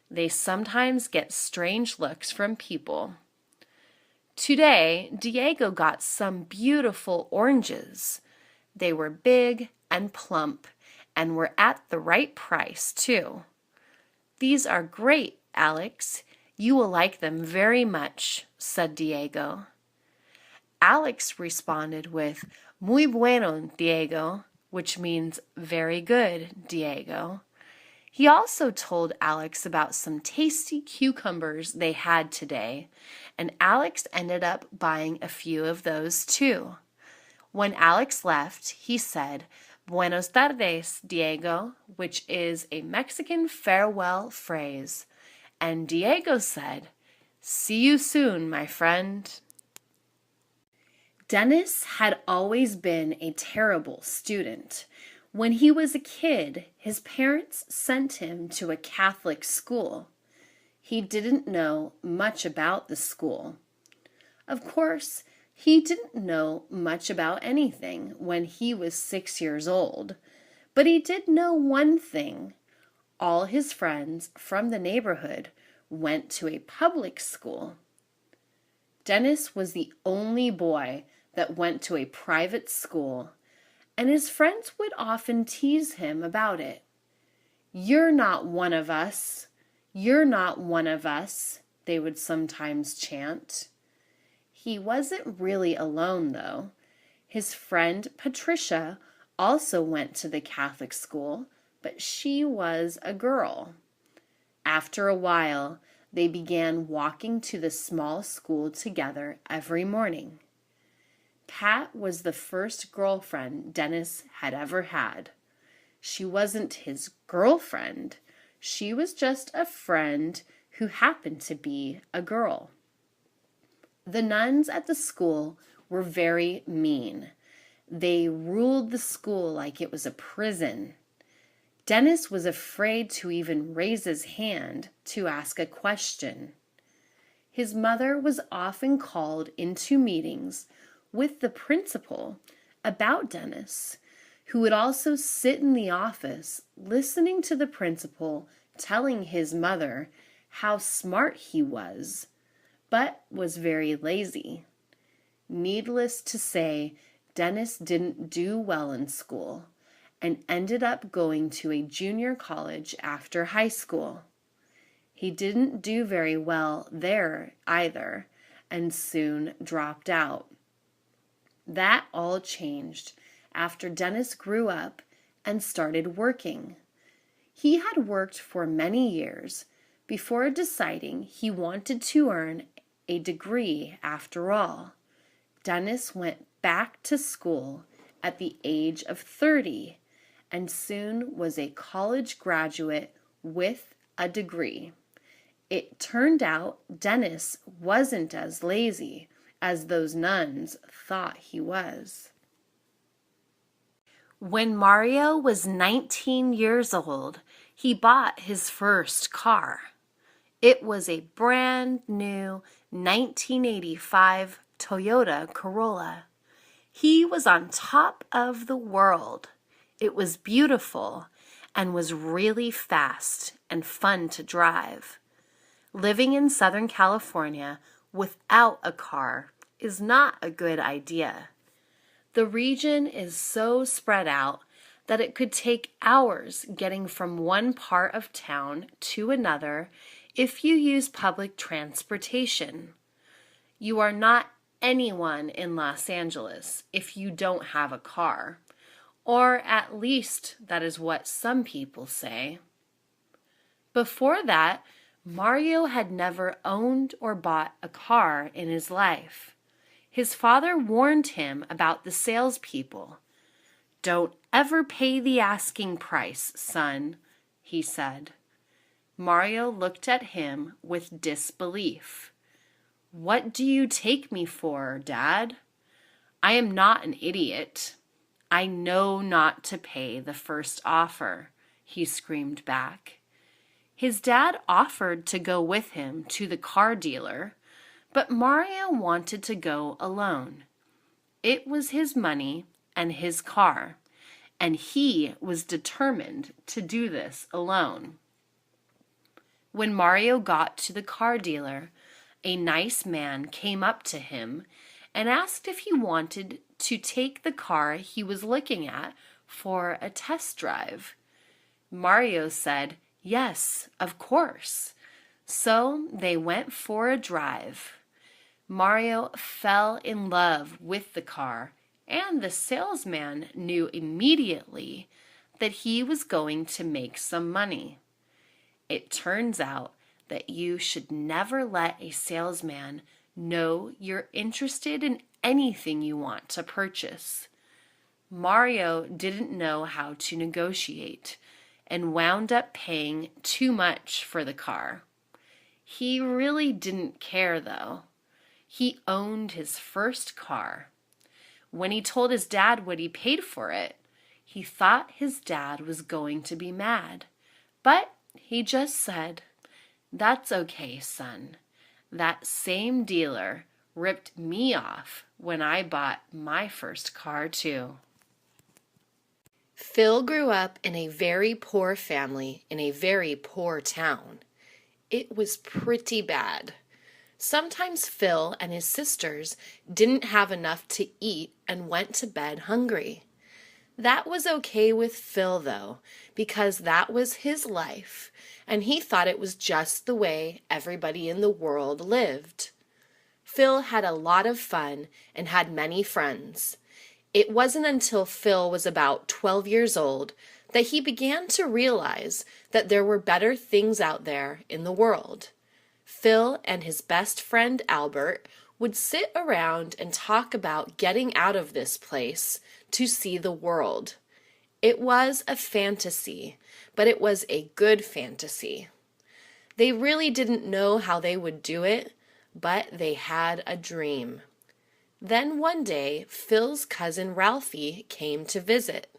They sometimes get strange looks from people. Today, Diego got some beautiful oranges. They were big and plump and were at the right price, too. These are great, Alex. You will like them very much, said Diego. Alex responded with, Muy bueno, Diego, which means very good, Diego. He also told Alex about some tasty cucumbers they had today, and Alex ended up buying a few of those too. When Alex left, he said, Buenos tardes, Diego, which is a Mexican farewell phrase. And Diego said, See you soon, my friend. Dennis had always been a terrible student. When he was a kid, his parents sent him to a Catholic school. He didn't know much about the school. Of course, he didn't know much about anything when he was 6 years old, but he did know one thing. All his friends from the neighborhood went to a public school. Dennis was the only boy that went to a private school, and his friends would often tease him about it. You're not one of us. You're not one of us, they would sometimes chant. He wasn't really alone, though. His friend Patricia also went to the Catholic school, but she was a girl. After a while, they began walking to the small school together every morning. Pat was the first girlfriend Dennis had ever had. She wasn't his girlfriend. She was just a friend who happened to be a girl. The nuns at the school were very mean. They ruled the school like it was a prison. Dennis was afraid to even raise his hand to ask a question. His mother was often called into meetings with the principal about Dennis, who would also sit in the office listening to the principal telling his mother how smart he was, but was very lazy. Needless to say, Dennis didn't do well in school and ended up going to a junior college after high school. He didn't do very well there either and soon dropped out. That all changed after Dennis grew up and started working. He had worked for many years before deciding he wanted to earn a degree after all. Dennis went back to school at the age of 30 and soon was a college graduate with a degree. It turned out Dennis wasn't as lazy as those nuns thought he was. When Mario was 19 years old, he bought his first car. It was a brand new 1985 Toyota Corolla. He was on top of the world. It was beautiful and was really fast and fun to drive. Living in Southern California without a car is not a good idea. The region is so spread out that it could take hours getting from one part of town to another if you use public transportation. You are not anyone in Los Angeles if you don't have a car, or at least that is what some people say. Before that, Mario had never owned or bought a car in his life. His father warned him about the salespeople. "Don't ever pay the asking price, son," he said. Mario looked at him with disbelief. "What do you take me for, Dad? I am not an idiot. I know not to pay the first offer," he screamed back. His dad offered to go with him to the car dealer, but Mario wanted to go alone. It was his money and his car, and he was determined to do this alone. When Mario got to the car dealer, a nice man came up to him and asked if he wanted to take the car he was looking at for a test drive. Mario said, "Yes, of course." So they went for a drive. Mario fell in love with the car, and the salesman knew immediately that he was going to make some money. It turns out that you should never let a salesman know you're interested in anything you want to purchase. Mario didn't know how to negotiate and wound up paying too much for the car. He really didn't care, though. He owned his first car. When he told his dad what he paid for it, he thought his dad was going to be mad. But he just said, "That's okay, son. That same dealer ripped me off when I bought my first car, too." Phil grew up in a very poor family in a very poor town. It was pretty bad. Sometimes Phil and his sisters didn't have enough to eat and went to bed hungry. That was okay with Phil, though, because that was his life, and he thought it was just the way everybody in the world lived. Phil had a lot of fun and had many friends. It wasn't until Phil was about 12 years old that he began to realize that there were better things out there in the world. Phil and his best friend Albert would sit around and talk about getting out of this place to see the world. It was a fantasy, but it was a good fantasy. They really didn't know how they would do it, but they had a dream. Then one day, Phil's cousin Ralphie came to visit.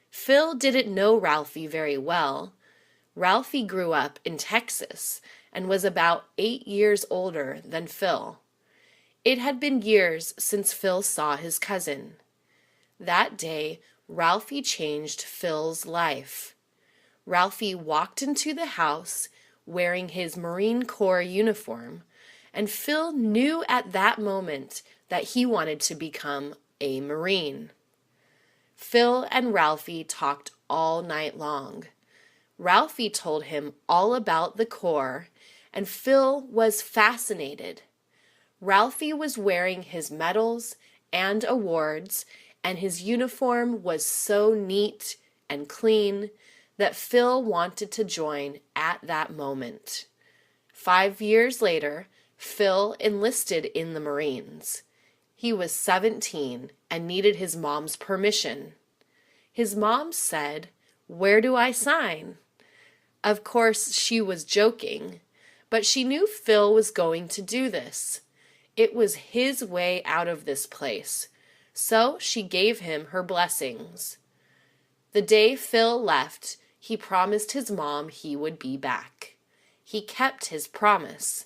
Phil didn't know Ralphie very well. Ralphie grew up in Texas and was about 8 years older than Phil. It had been years since Phil saw his cousin. That day, Ralphie changed Phil's life. Ralphie walked into the house wearing his Marine Corps uniform, and Phil knew at that moment that he wanted to become a Marine. Phil and Ralphie talked all night long. Ralphie told him all about the Corps, and Phil was fascinated. Ralphie was wearing his medals and awards, and his uniform was so neat and clean that Phil wanted to join at that moment. 5 years later, Phil enlisted in the Marines. He was 17 and needed his mom's permission. His mom said, "Where do I sign?" Of course, she was joking, but she knew Phil was going to do this. It was his way out of this place, so she gave him her blessings. The day Phil left, he promised his mom he would be back. He kept his promise.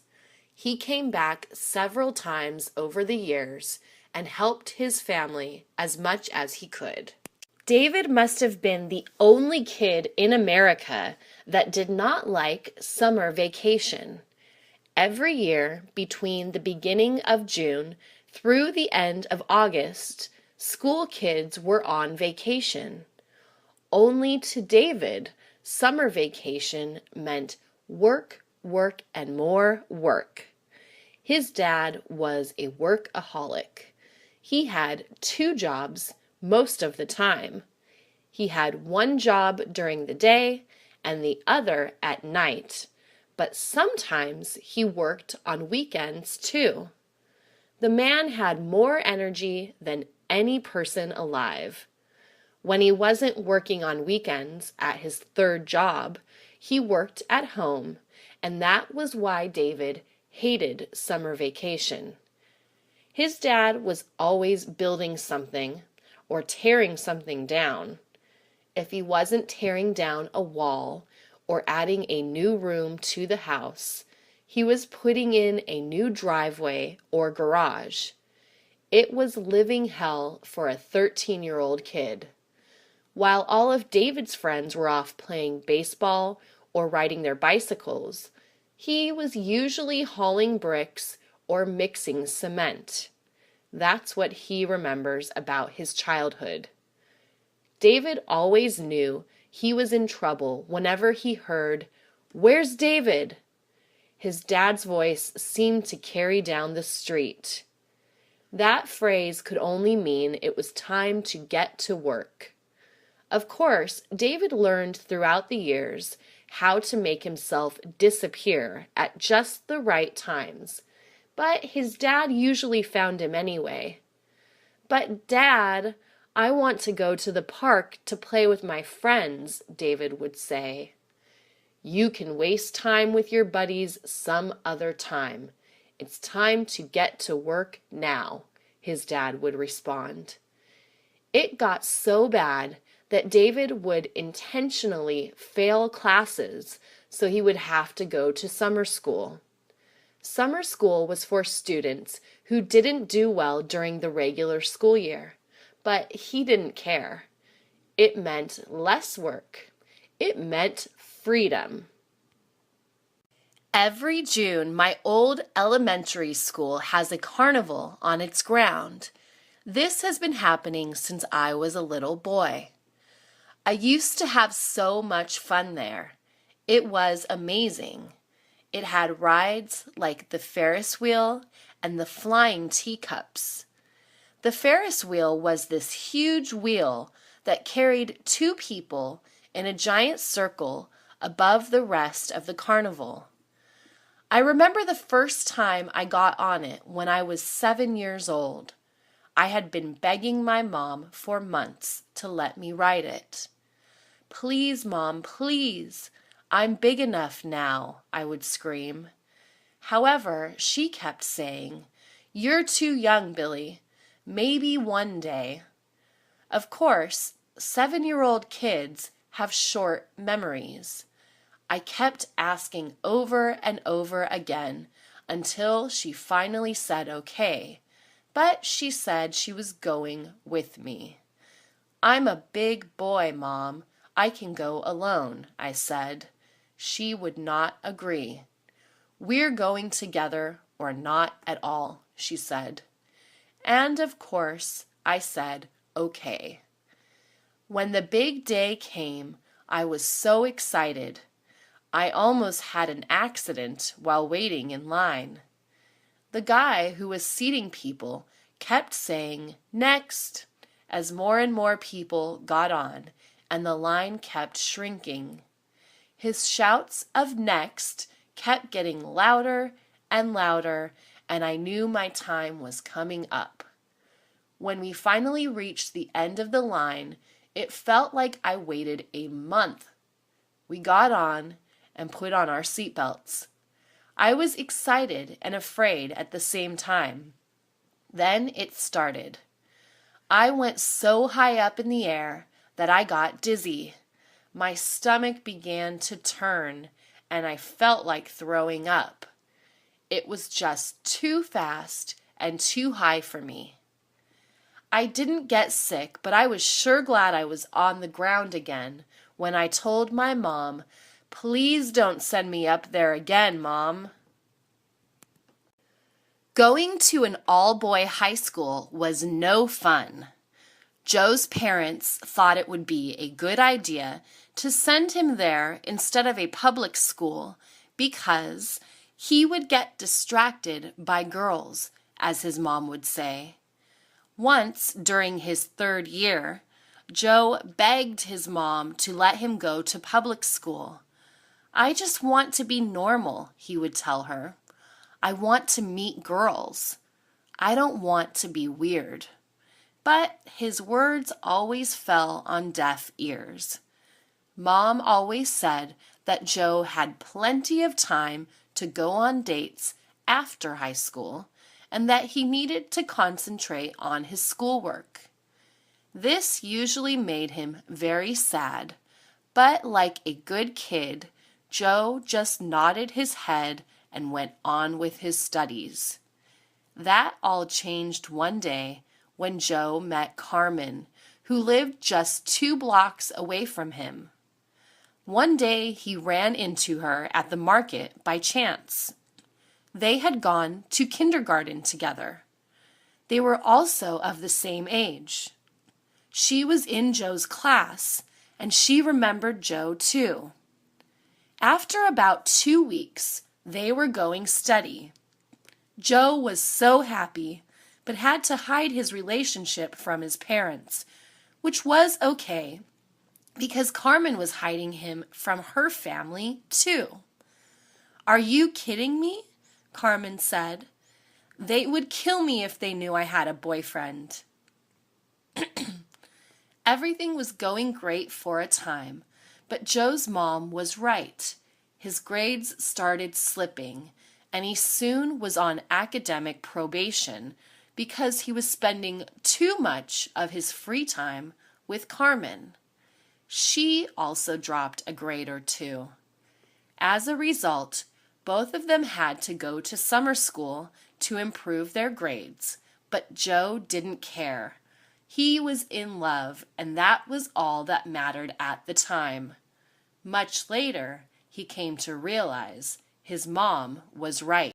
He came back several times over the years and helped his family as much as he could. David must have been the only kid in America that did not like summer vacation. Every year, between the beginning of June through the end of August, school kids were on vacation. Only to David, summer vacation meant work, work, and more work. His dad was a workaholic. He had 2 jobs most of the time. He had one job during the day and the other at night, but sometimes he worked on weekends too. The man had more energy than any person alive. When he wasn't working on weekends at his third job, he worked at home, and that was why David hated summer vacation. His dad was always building something or tearing something down. If he wasn't tearing down a wall or adding a new room to the house, he was putting in a new driveway or garage. It was living hell for a 13-year-old kid. While all of David's friends were off playing baseball or riding their bicycles, he was usually hauling bricks or mixing cement. That's what he remembers about his childhood. David always knew he was in trouble whenever he heard, "Where's David?" His dad's voice seemed to carry down the street. That phrase could only mean it was time to get to work. Of course, David learned throughout the years how to make himself disappear at just the right times, but his dad usually found him anyway. "But Dad, I want to go to the park to play with my friends," David would say. "You can waste time with your buddies some other time. It's time to get to work now," his dad would respond. It got so bad that David would intentionally fail classes so he would have to go to summer school. Summer school was for students who didn't do well during the regular school year, but he didn't care. It meant less work. It meant freedom. Every June, my old elementary school has a carnival on its ground. This has been happening since I was a little boy. I used to have so much fun there. It was amazing. It had rides like the Ferris wheel and the flying teacups. The Ferris wheel was this huge wheel that carried two people in a giant circle above the rest of the carnival. I remember the first time I got on it when I was 7 years old. I had been begging my mom for months to let me ride it. "Please, Mom, please. I'm big enough now," I would scream. However, she kept saying, "You're too young, Billy. Maybe one day." Of course, 7-year-old kids have short memories. I kept asking over and over again until she finally said okay, but she said she was going with me. "I'm a big boy, Mom. I can go alone," I said. She would not agree. "We're going together or not at all," she said. And of course, I said, okay. When the big day came, I was so excited. I almost had an accident while waiting in line. The guy who was seating people kept saying, "Next," as more and more people got on, and the line kept shrinking. His shouts of "next" kept getting louder and louder, and I knew my time was coming up. When we finally reached the end of the line, it felt like I waited a month. We got on and put on our seatbelts. I was excited and afraid at the same time. Then it started. I went so high up in the air that I got dizzy. My stomach began to turn, and I felt like throwing up. It was just too fast and too high for me. I didn't get sick, but I was sure glad I was on the ground again when I told my mom, "Please don't send me up there again, Mom." Going to an all-boy high school was no fun. Joe's parents thought it would be a good idea to send him there instead of a public school because he would get distracted by girls, as his mom would say. Once, during his 3rd year, Joe begged his mom to let him go to public school. "I just want to be normal," he would tell her. "I want to meet girls. I don't want to be weird." But his words always fell on deaf ears. Mom always said that Joe had plenty of time to go on dates after high school and that he needed to concentrate on his schoolwork. This usually made him very sad, but like a good kid, Joe just nodded his head and went on with his studies. That all changed one day when Joe met Carmen, who lived just 2 blocks away from him. One day he ran into her at the market by chance. They had gone to kindergarten together. They were also of the same age. She was in Joe's class, and she remembered Joe too. After about 2 weeks, they were going steady. Joe was so happy, but had to hide his relationship from his parents, which was okay, because Carmen was hiding him from her family too. "Are you kidding me?" Carmen said. "They would kill me if they knew I had a boyfriend." Everything was going great for a time, but Joe's mom was right. His grades started slipping, and he soon was on academic probation because he was spending too much of his free time with Carmen. She also dropped a grade or 2. As a result, both of them had to go to summer school to improve their grades, but Joe didn't care. He was in love, and that was all that mattered at the time. Much later, he came to realize his mom was right.